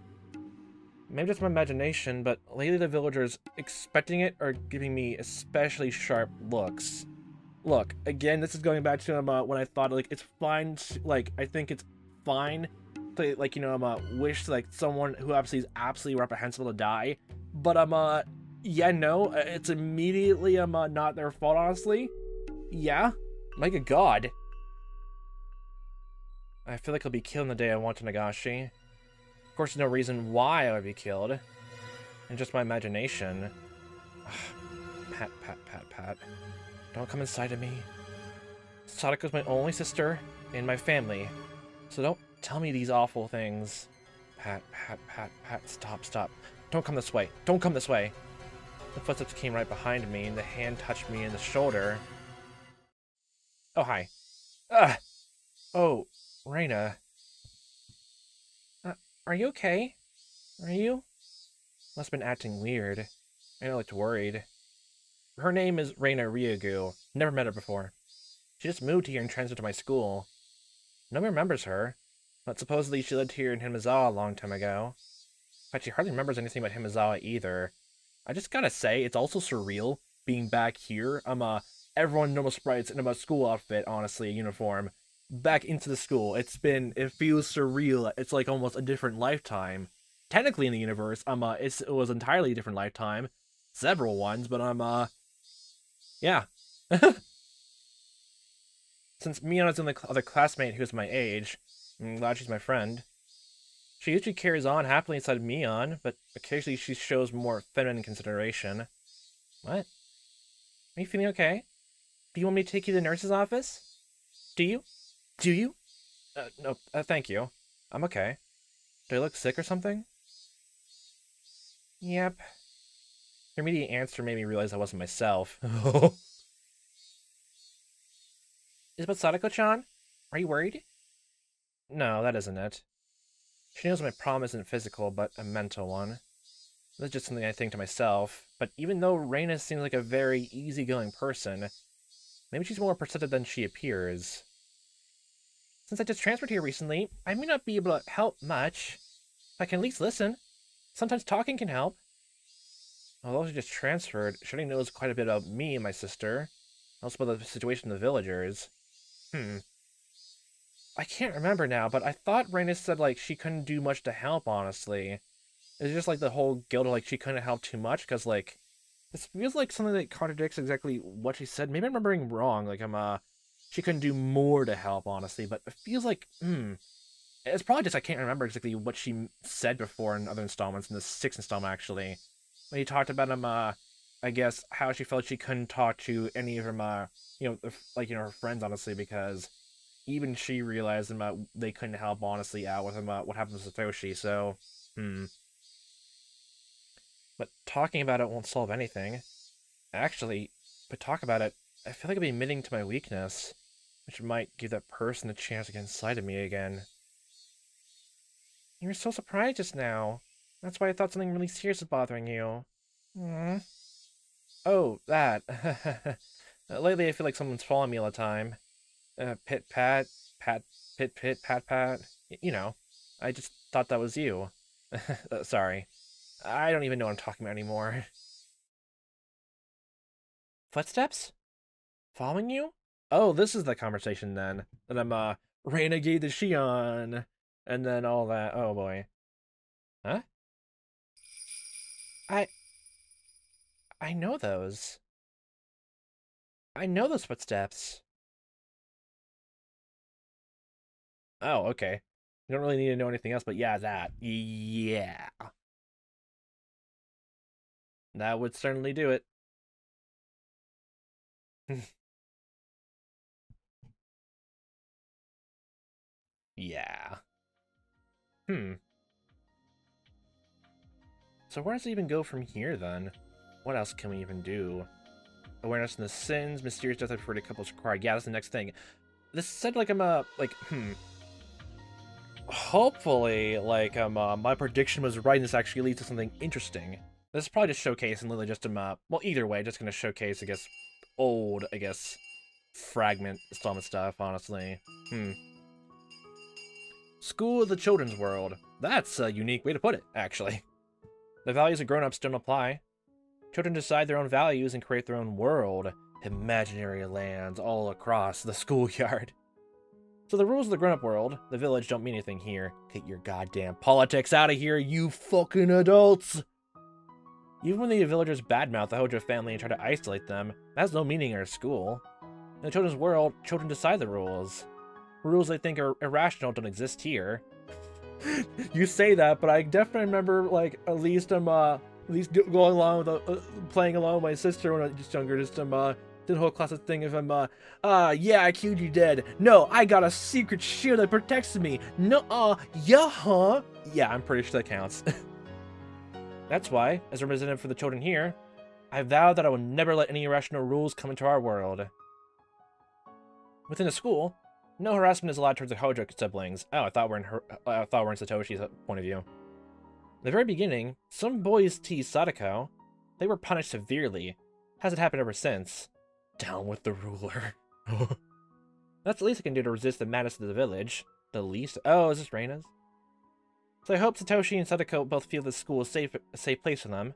Maybe just my imagination, but lately the villagers expecting it are giving me especially sharp looks. Look, again, this is going back to when I thought, like, it's fine, like, I think it's fine to, like, you know, wish, like, someone who obviously is absolutely reprehensible to die, but, yeah, no, it's immediately, not their fault, honestly. Yeah, my good god. I feel like I'll be killed on the day I want to Nagashi. Of course, there's no reason why I would be killed. And just my imagination. Pat. Don't come inside of me. Sadako's my only sister in my family. So don't tell me these awful things. Pat. Stop. Don't come this way. Don't come this way. The footsteps came right behind me, and the hand touched me in the shoulder. Oh, hi. Oh, Reina. Are you okay? Are you? Must have been acting weird. I looked worried. Her name is Reina Ryugu. Never met her before. She just moved here and transferred to my school. No one remembers her, but supposedly she lived here in Hinamizawa a long time ago. In fact, she hardly remembers anything about Hinamizawa either. I just gotta say, it's also surreal being back here. Everyone normal sprites in a school outfit, honestly, a uniform. Back into the school. It feels surreal. It's like almost a different lifetime. Technically in the universe, it was entirely a different lifetime. Several ones, but yeah. Since Miana's the only other classmate who's my age, I'm glad she's my friend. She usually carries on happily inside of Mion, but occasionally she shows more feminine consideration. What? Are you feeling okay? Do you want me to take you to the nurse's office? Do you? No, thank you. I'm okay. Do I look sick or something? Yep. Her immediate answer made me realize I wasn't myself. Is it about Sadako-chan? Are you worried? No, that isn't it. She knows my problem isn't physical, but a mental one. That's just something I think to myself, but even though Reina seems like a very easygoing person, maybe she's more perceptive than she appears. Since I just transferred here recently, I may not be able to help much. I can at least listen. Sometimes talking can help. Although she just transferred, she already knows quite a bit about me and my sister. Also about the situation of the villagers. I can't remember now, but I thought Reina said, like, she couldn't do much to help, honestly. It's just, like, the whole guilt of, like, she couldn't help too much, because, like, this feels like something that contradicts exactly what she said. Maybe I'm remembering wrong, like, she couldn't do more to help, honestly, but it feels like, it's probably just I can't remember exactly what she said before in other installments, in the 6th installment, actually. When he talked about I guess, how she felt she couldn't talk to any of her, her friends, honestly, because even she realized they couldn't help, honestly, out with what happened to Satoshi, so, But talking about it won't solve anything. Actually, but talk about it, I feel like I'm admitting to my weakness, which might give that person a chance to get inside of me again. You were so surprised just now. That's why I thought something really serious was bothering you. Oh, that. Lately I feel like someone's following me all the time. Pit-pat, pit-pit, pat-pat. You know, I just thought that was you. Sorry. I don't even know what I'm talking about anymore. Footsteps? Following you? Oh, this is the conversation then. That I'm, renegade the Shion. And then all that. Oh, boy. Huh? I know those. I know those footsteps. Oh, okay. You don't really need to know anything else, but yeah, that. Yeah. That would certainly do it. Yeah. So where does it even go from here, then? What else can we even do? Awareness in the sins, mysterious death of referred couples required. Yeah, that's the next thing. This said like I'm hopefully, like, my prediction was right and this actually leads to something interesting. This is probably just showcase and literally just, well, either way, just gonna showcase, I guess, old, I guess, fragment installment stuff, honestly. School of the Children's World. That's a unique way to put it, actually. The values of grown-ups don't apply. Children decide their own values and create their own world. Imaginary lands all across the schoolyard. So the rules of the grown-up world, the village, don't mean anything here. Get your goddamn politics out of here, you fucking adults! Even when the villagers badmouth the Hojo family and try to isolate them, that has no meaning in our school. In the children's world, children decide the rules. Rules they think are irrational don't exist here. You say that, but I definitely remember, like, at least going along with playing along with my sister when I was just younger. Just did the whole classic thing of yeah, I killed you dead. No, I got a secret shield that protects me. No, yeah, huh? Yeah, I'm pretty sure that counts. That's why, as a representative for the children here, I vow that I will never let any irrational rules come into our world. Within the school, no harassment is allowed towards the Hojo siblings. Oh, I thought we're in Satoshi's point of view. In the very beginning, some boys teased Sadako. They were punished severely. Hasn't happened ever since. Down with the ruler. That's the least I can do to resist the madness of the village. The least? Oh, is this Reina's? So I hope Satoshi and Sadako both feel this school is a safe place for them.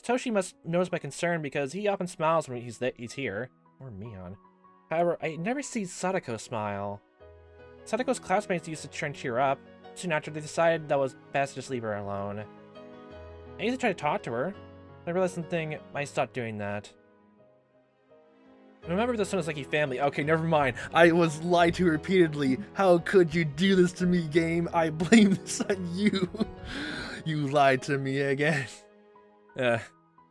Satoshi must notice my concern because he often smiles when he's here. Or Mion. However, I never see Sadako smile. Sadako's classmates used to try and cheer up. Soon after, they decided that was best to just leave her alone. I used to try to talk to her, but I realized something, I stopped doing that. Remember the Sonoseki family. Okay, never mind. I was lied to repeatedly. How could you do this to me, game? I blame this on you. You lied to me again.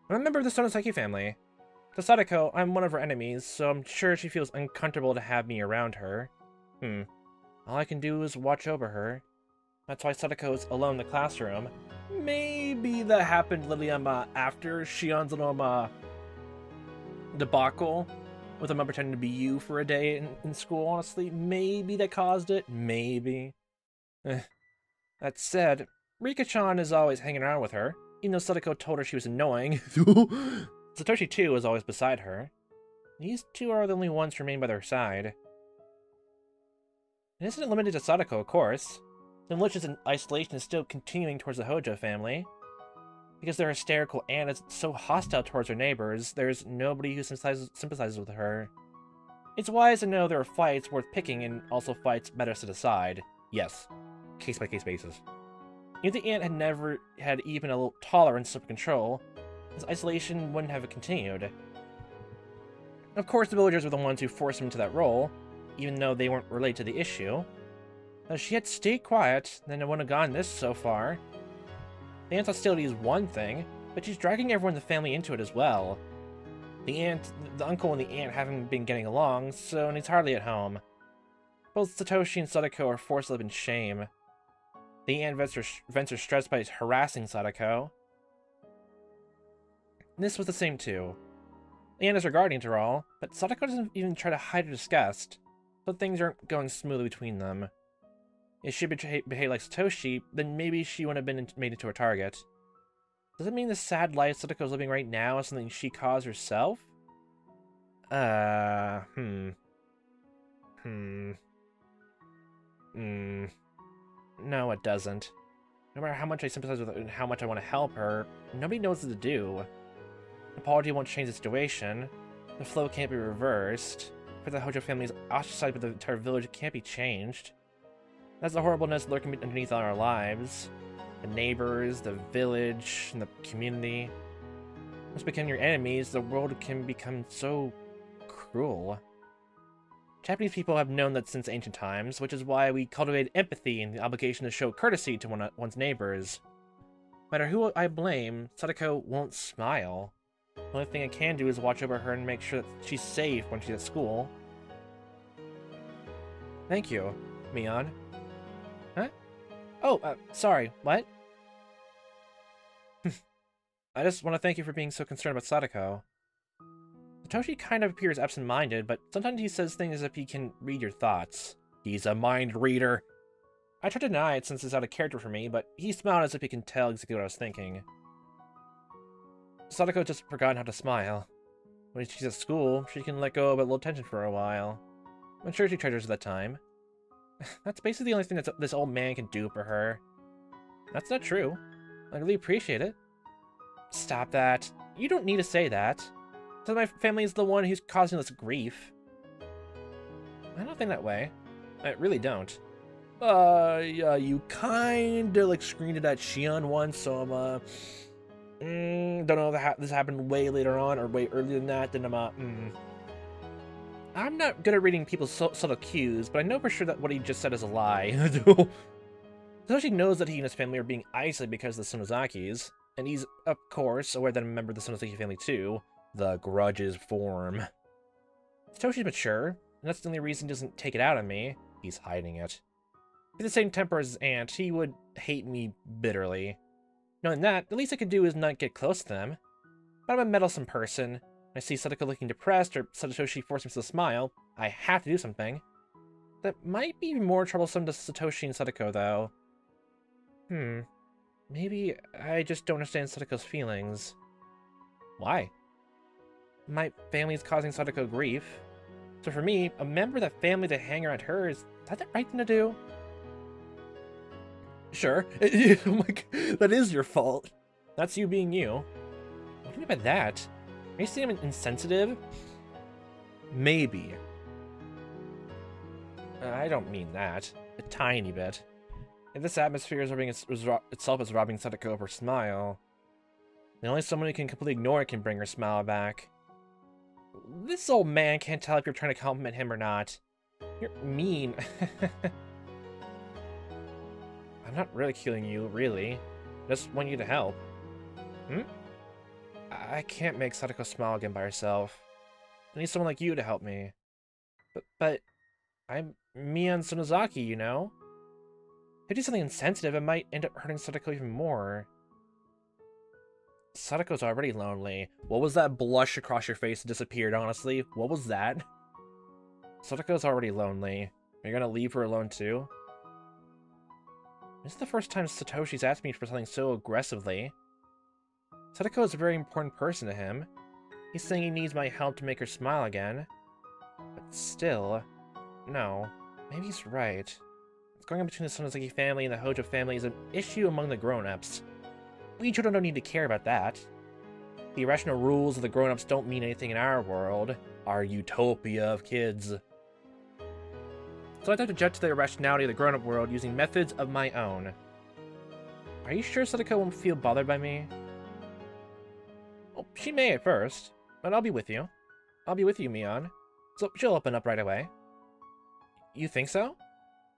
Remember the Sonoseki family. To Sadako, I'm one of her enemies, so I'm sure she feels uncomfortable to have me around her. All I can do is watch over her. That's why Sadako's alone in the classroom. Maybe that happened literally after Shion's little debacle. with a mom pretending to be you for a day in school, honestly. Maybe that caused it. Maybe. That said, Rika-chan is always hanging around with her, even though Sadako told her she was annoying. Satoshi, too, is always beside her. These two are the only ones who remain by their side. It isn't limited to Sadako, of course. The malicious isolation is still continuing towards the Hojo family. Because their hysterical aunt is so hostile towards her neighbors, there's nobody who sympathizes with her. It's wise to know there are fights worth picking and also fights better set aside. Yes, case-by-case basis. If the aunt had never had even a little tolerance of control, this isolation wouldn't have continued. Of course, the villagers were the ones who forced him into that role, even though they weren't related to the issue. If she had stayed quiet, then it wouldn't have gone this so far. The aunt's hostility is one thing, but she's dragging everyone in the family into it as well. The uncle and the aunt haven't been getting along, so he's hardly at home. Both Satoshi and Sadako are forced to live in shame. The aunt vents her stress by harassing Sadako. This was the same too. The aunt is her guardian to all, but Sadako doesn't even try to hide her disgust, so things aren't going smoothly between them. If she behaved like Satoshi, then maybe she wouldn't have been made into a target. Does it mean the sad life Sadako's living right now is something she caused herself? No, it doesn't. No matter how much I sympathize with her and how much I want to help her, nobody knows what to do. An apology won't change the situation. The flow can't be reversed. For the Hojo family is ostracized by the entire village, it can't be changed. That's the horribleness lurking underneath all our lives. The neighbors, the village, and the community. Once become your enemies, the world can become so cruel. Japanese people have known that since ancient times, which is why we cultivate empathy and the obligation to show courtesy to one's neighbors. No matter who I blame, Sadako won't smile. The only thing I can do is watch over her and make sure that she's safe when she's at school. Thank you, Mion. Huh? Oh, sorry, what? I just want to thank you for being so concerned about Sadako. Satoshi kind of appears absent-minded, but sometimes he says things as if he can read your thoughts. He's a mind reader. I try to deny it since it's out of character for me, but he smiled as if he can tell exactly what I was thinking. Sadako just forgotten how to smile. When she's at school, she can let go of a little tension for a while. I'm sure she treasures that time. That's basically the only thing that this old man can do for her. That's not true. I really appreciate it. Stop that. You don't need to say that. So my family is the one who's causing this grief. I don't think that way. I really don't. Yeah, you kinda like screamed at that Shion once, so don't know if this happened way later on or way earlier than that, then I'm not good at reading people's subtle cues, but I know for sure that what he just said is a lie. Satoshi knows that he and his family are being isolated because of the Sonozakis, and he's, of course, aware that a member of the Sonozaki family too. The grudges form. Satoshi's mature, and that's the only reason he doesn't take it out on me. He's hiding it. If he had the same temper as his aunt, he would hate me bitterly. Knowing that, the least I could do is not get close to them. But I'm a meddlesome person. I see Sadako looking depressed, or Satoshi forcing himself to smile. I have to do something. That might be more troublesome to Satoshi and Sadako, though. Maybe I just don't understand Sadako's feelings. Why? My family's causing Sadako grief. So for me, a member of that family to hang around her, is that the right thing to do? Sure. Oh my God, that is your fault. That's you being you. What do you mean by that? Are you saying I'm insensitive? Maybe. I don't mean that. A tiny bit. If this atmosphere is robbing itself is robbing Sadako of her smile, then only someone who can completely ignore it can bring her smile back. This old man can't tell if you're trying to compliment him or not. You're mean. I'm not ridiculing you, really. I just want you to help. I can't make Sadako smile again by herself. I need someone like you to help me. But I'm Mion Sonozaki, you know? If I do something insensitive, it might end up hurting Sadako even more. Sadako's already lonely. What was that blush across your face that disappeared, honestly? What was that? Sadako's already lonely. Are you gonna leave her alone too? This is the first time Satoshi's asked me for something so aggressively. Sadako is a very important person to him. He's saying he needs my help to make her smile again. But still... No. Maybe he's right. What's going on between the Sonozaki family and the Hojo family is an issue among the grown-ups. We children don't need to care about that. The irrational rules of the grown-ups don't mean anything in our world. Our utopia of kids. So I'd have to judge the irrationality of the grown-up world using methods of my own. Are you sure Sadako won't feel bothered by me? Well, she may at first, but I'll be with you. I'll be with you, Mion. So she'll open up right away. You think so?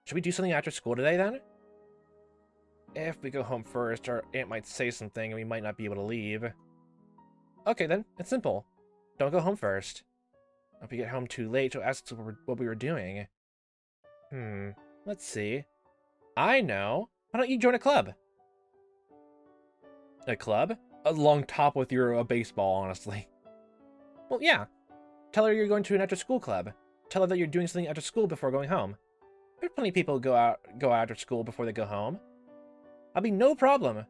Should we do something after school today, then? If we go home first, our aunt might say something and we might not be able to leave. Okay, then. It's simple. Don't go home first. If we get home too late, she'll ask us what we were doing. Let's see. I know. Why don't you join a club? A club? Along top with your baseball, honestly. Well, yeah. Tell her you're going to an after-school club. Tell her that you're doing something after school before going home. There's plenty of people who go out after school before they go home. I'll be no problem.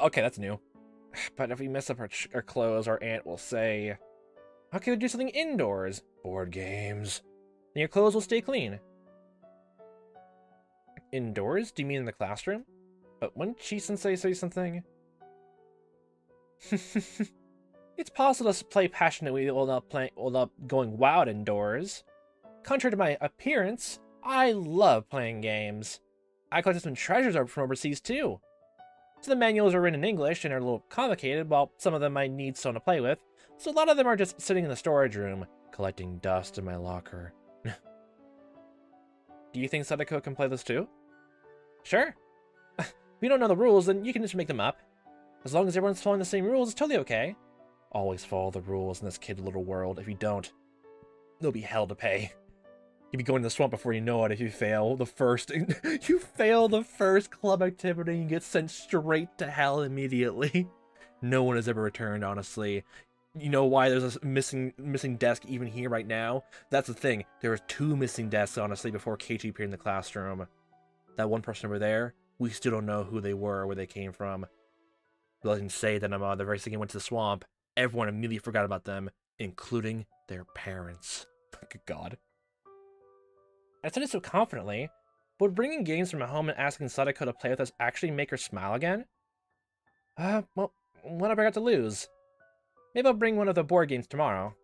Okay, that's new. But if we mess up our clothes, our aunt will say, how can we do something indoors? Board games. Then your clothes will stay clean. Indoors? Do you mean in the classroom? But wouldn't Chi-sensei say something? It's possible to play passionately while not going wild indoors. Contrary to my appearance, I love playing games. I collected some treasures from overseas too. So the manuals are written in English and are a little complicated, while some of them I need someone to play with. So a lot of them are just sitting in the storage room, collecting dust in my locker. Do you think Sadako can play this too? Sure. If you don't know the rules, then you can just make them up. As long as everyone's following the same rules, it's totally okay. Always follow the rules in this kid little world. If you don't, there'll be hell to pay. You'll be going to the swamp before you know it if you fail the first... you fail the first club activity and get sent straight to hell immediately. No one has ever returned, honestly. You know why there's a missing desk even here right now? That's the thing. There were 2 missing desks, honestly, before Keiichi appeared in the classroom. That one person over there, we still don't know who they were or where they came from. But I can say that the very second I went to the swamp, everyone immediately forgot about them, including their parents. Good God. I said it so confidently, but would bringing games from home and asking Sadako to play with us actually make her smile again? Well, what have I got to lose? Maybe I'll bring one of the board games tomorrow.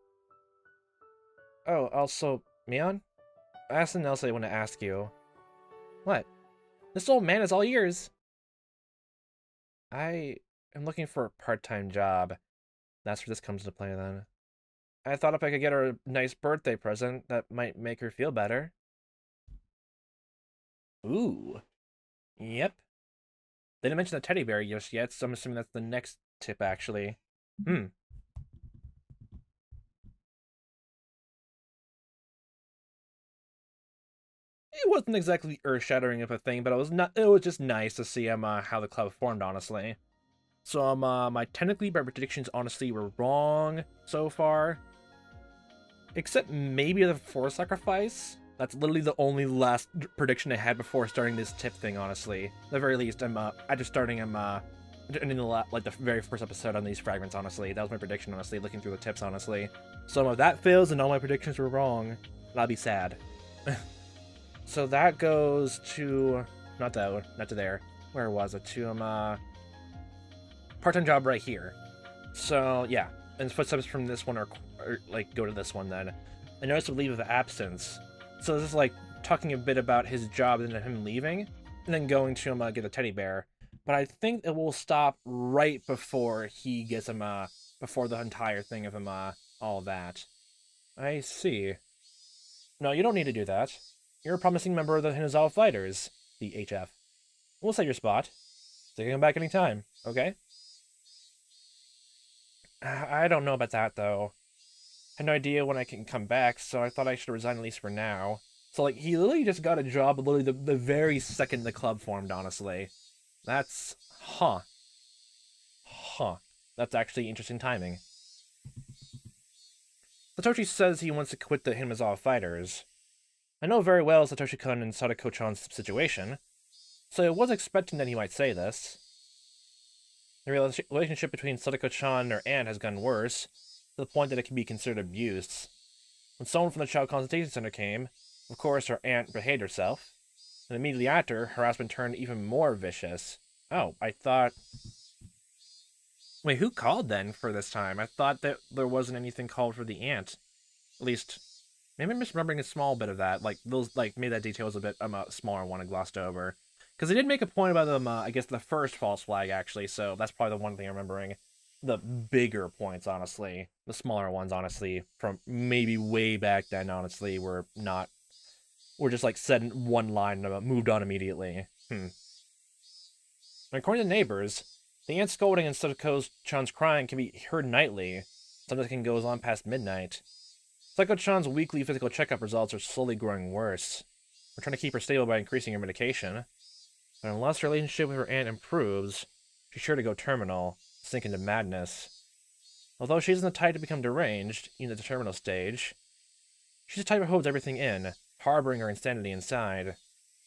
Oh, also, Mion? I have something else I want to ask you. What? This old man is all ears. I am looking for a part-time job. That's where this comes into play, then. I thought if I could get her a nice birthday present, that might make her feel better. Ooh. Yep. They didn't mention the teddy bear just yet, so I'm assuming that's the next tip, actually. It wasn't exactly earth-shattering of a thing, but it was just nice to see how the club formed, honestly. So my technically my predictions honestly were wrong so far. Except maybe the forest sacrifice. That's literally the only last prediction I had before starting this tip thing, honestly. At the very least, after starting in the very first episode on these fragments, honestly. That was my prediction, honestly, looking through the tips, honestly. So if that fails and all my predictions were wrong, I'll be sad. So that goes to not to there. Where was it? To part-time job right here. So yeah, and footsteps from this one are like go to this one then. I noticed a leave of absence. So this is like talking a bit about his job and then him leaving, and then going to get a teddy bear. But I think it will stop right before he gets him before the entire thing of him all that. I see. No, you don't need to do that. You're a promising member of the Hinamizawa Fighters, the HF. We'll save your spot. So you can come back anytime, okay? I don't know about that, though. I had no idea when I can come back, so I thought I should resign at least for now. So, like, he literally just got a job literally the very second the club formed, honestly. That's... Huh. That's actually interesting timing. Satoshi says he wants to quit the Hinamizawa fighters. I know very well Satoshi-kun and Sadako-chan's situation, so I was expecting that he might say this. The relationship between Sadako-chan and her aunt has gotten worse, to the point that it can be considered abuse. When someone from the Child Consultation Center came, of course her aunt behaved herself, and immediately after, harassment turned even more vicious. Oh, I thought... Wait, who called then for this time? I thought that there wasn't anything called for the aunt. At least, maybe I'm misremembering a small bit of that. Like, those, like, maybe that detail was a bit, a smaller one I glossed over. Because they did make a point about them, I guess, the first false flag, actually, so that's probably the one thing I'm remembering. The bigger points, honestly. The smaller ones, honestly, from maybe way back then, honestly, were just, like, said in one line and moved on immediately. According to neighbors, the aunt's scolding and Sadako-chan's crying can be heard nightly. Sometimes it can go on past midnight. Sadako-chan's weekly physical checkup results are slowly growing worse. We're trying to keep her stable by increasing her medication. But unless her relationship with her aunt improves, she's sure to go terminal, sink into madness. Although she isn't the type to become deranged, even at the terminal stage, she's the type who holds everything in, harboring her insanity inside.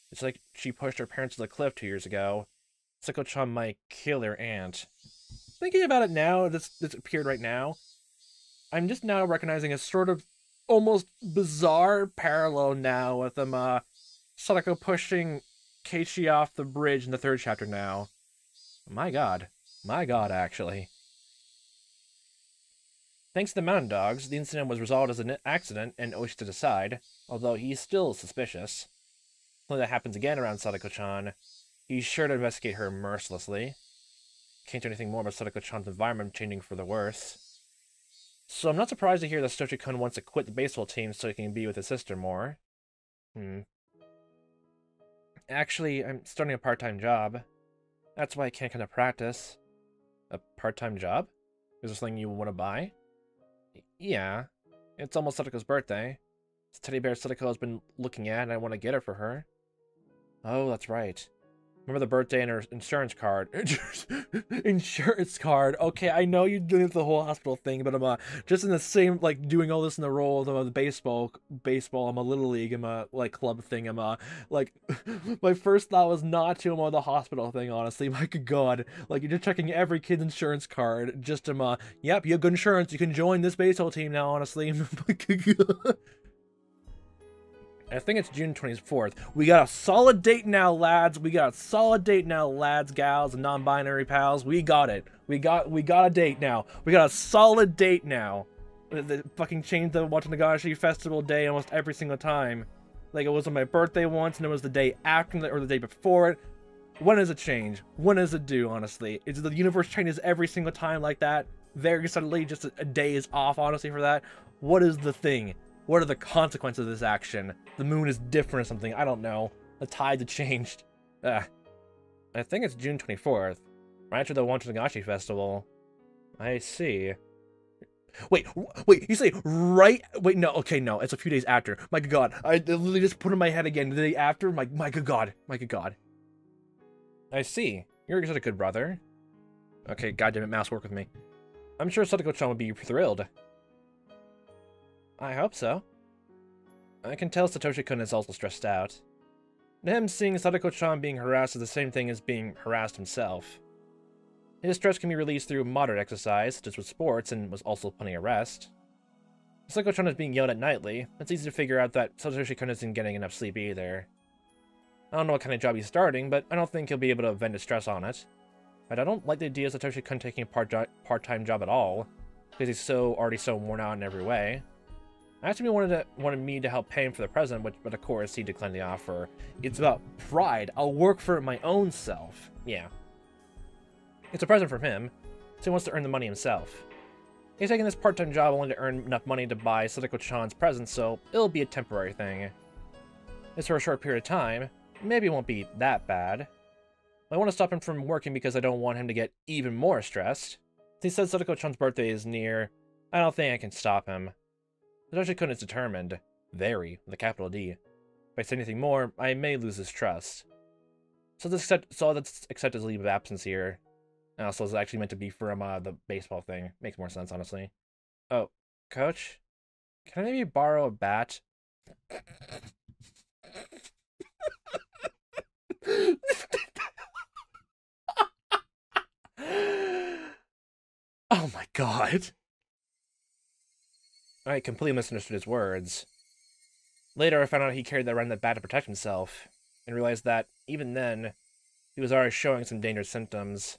It's like she pushed her parents to the cliff 2 years ago. Sadako-chan might kill her aunt. Thinking about it now, this appeared right now, I'm just now recognizing a sort of almost bizarre parallel now with Sadako pushing Keiichi off the bridge in the 3rd chapter now. My god, actually. Thanks to the mountain dogs, the incident was resolved as an accident and Oshita aside, although he's still suspicious. When that happens again around Sadako-chan, he's sure to investigate her mercilessly. Can't do anything more about Sadako-chan's environment changing for the worse. So I'm not surprised to hear that Satoshi-kun wants to quit the baseball team so he can be with his sister more. Actually, I'm starting a part-time job. That's why I can't come to practice. A part-time job? Is this something you want to buy? Yeah. It's almost Sadako's birthday. It's a teddy bear Sadako has been looking at and I want to get it for her. Oh, that's right. Remember the birthday and her insurance card. Insurance card. Okay, I know you're doing the whole hospital thing, but I'm just in the same, like, doing all this in the role of the baseball, I'm a little league, I'm a, like, club thing, I'm like, my first thought was not to the hospital thing, honestly. My god. Like, you're just checking every kid's insurance card, just yep, you have good insurance, you can join this baseball team now, honestly. I think it's June 24th. We got a solid date now, lads. We got a solid date now, lads, gals, and non-binary pals. We got it. We got a date now. We got a solid date now. They fucking changed the Watanabe Festival day almost every single time. Like, it was on my birthday once, and it was the day after, or the day before it. When does it change? When does it do, honestly? Is the universe changes every single time like that? Very suddenly, just a day is off, honestly, for that? What is the thing? What are the consequences of this action? The moon is different or something, I don't know. The tides have changed. I think it's June 24th. Right after the Watanabe Festival. I see. Wait, you say right? Wait, no, okay, no, it's a few days after. My good god, I literally just put in my head again, the day after, my good god. I see. You're such a good brother. Okay, goddammit, mouse, work with me. I'm sure Sadako-chan would be thrilled. I hope so. I can tell Satoshi-kun is also stressed out. To him, seeing Sadako-chan being harassed is the same thing as being harassed himself. His stress can be released through moderate exercise, such as with sports, and was also plenty of rest. Sadako-chan is being yelled at nightly. It's easy to figure out that Satoshi-kun isn't getting enough sleep either. I don't know what kind of job he's starting, but I don't think he'll be able to vent his stress on it. But I don't like the idea of Satoshi-kun taking a part-time job at all, because he's already so worn out in every way. Actually, wanted me to help pay him for the present, but of course he declined the offer. It's about pride. I'll work for it my own self. Yeah. It's a present from him, so he wants to earn the money himself. He's taking this part-time job only to earn enough money to buy Sadako-chan's present, so it'll be a temporary thing. It's for a short period of time. Maybe it won't be that bad. I want to stop him from working because I don't want him to get even more stressed. He says Sadako-chan's birthday is near. I don't think I can stop him. Satoshi-kun is determined. Very, with a capital D. If I say anything more, I may lose his trust. So let's accept his leave of absence here. And also, it's actually meant to be from the baseball thing. Makes more sense, honestly. Oh, coach? Can I maybe borrow a bat? Oh my god. I completely misunderstood his words. Later, I found out he carried that around the bat to protect himself, and realized that, even then, he was already showing some dangerous symptoms.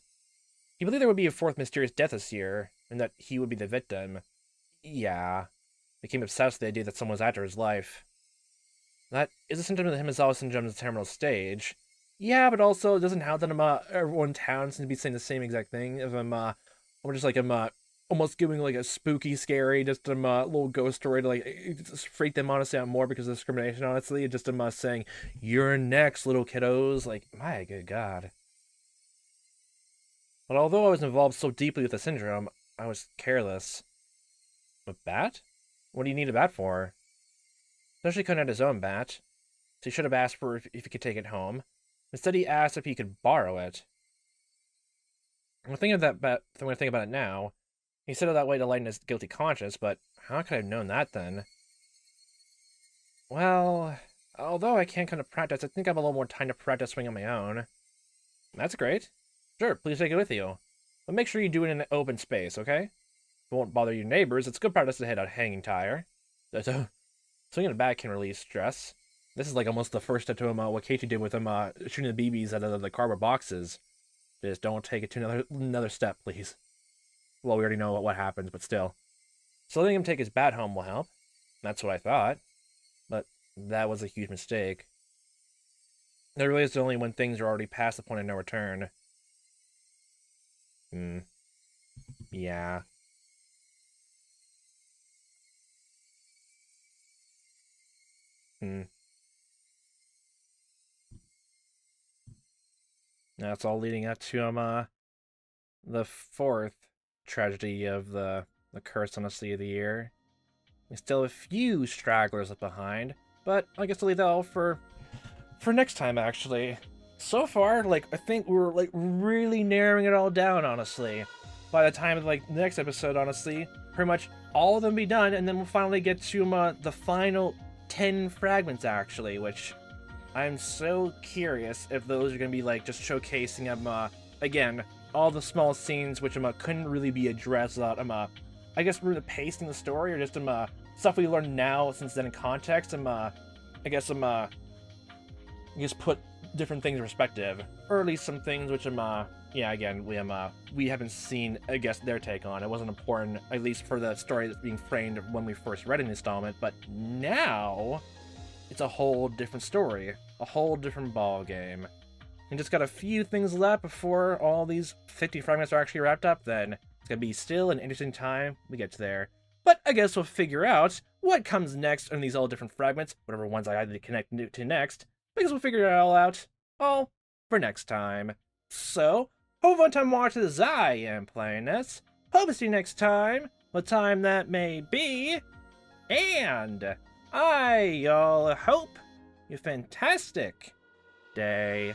He believed there would be a fourth mysterious death this year, and that he would be the victim. Yeah. Became obsessed with the idea that someone was after his life. That is a symptom of the Hinamizawa syndrome's terminal stage. Yeah, but also it doesn't help that everyone in town seems to be saying the same exact thing. If I'm just like almost giving like a spooky, scary, just little ghost story to like just freak them honestly out more because of discrimination. Honestly, just saying, "You're next, little kiddos." Like, my good god. But although I was involved so deeply with the syndrome, I was careless. A bat? What do you need a bat for? Especially couldn't have his own bat, so he should have asked for if he could take it home. Instead, he asked if he could borrow it. When I think about it now, he said it that way to lighten his guilty conscience, but how could I have known that then? Well, although I can't come to practice, I think I have a little more time to practice swing on my own. That's great. Sure, please take it with you. But make sure you do it in an open space, okay? If it won't bother your neighbors, it's good practice to hit a hanging tire. Swinging a bat can release stress. This is like almost the first step to what Keiichi did with him shooting the BBs out of the cardboard boxes. Just don't take it to another step, please. Well, we already know what happens, but still. So letting him take his bat home will help. That's what I thought. But that was a huge mistake. There really is only when things are already past the point of no return. Yeah. That's all leading up to the fourth tragedy of the curse on the Sea of the Year. We still have a few stragglers left behind, but I guess I'll leave that all for next time, actually. So far, like, I think we're, like, really narrowing it all down, honestly. By the time of, like, the next episode, honestly, pretty much all of them be done, and then we'll finally get to, the final 10 fragments, actually, which I'm so curious if those are going to be, like, just showcasing, again, all the small scenes which, couldn't really be addressed without, I guess, really pasting the story, or just, stuff we learned now since then in context, I guess, just put different things in perspective, or at least some things which yeah, again, we haven't seen, I guess, their take on. It wasn't important, at least for the story that's being framed when we first read an installment, but now it's a whole different story, a whole different ball game. And just got a few things left before all these 50 fragments are actually wrapped up, then it's gonna be still an interesting time we get to there. But I guess we'll figure out what comes next in these all different fragments, whatever ones I had to connect to next, because we'll figure it all out, all for next time. So, hope fun time watching as I am playing this. Hope to see you next time, what time that may be. And I all hope you a fantastic day.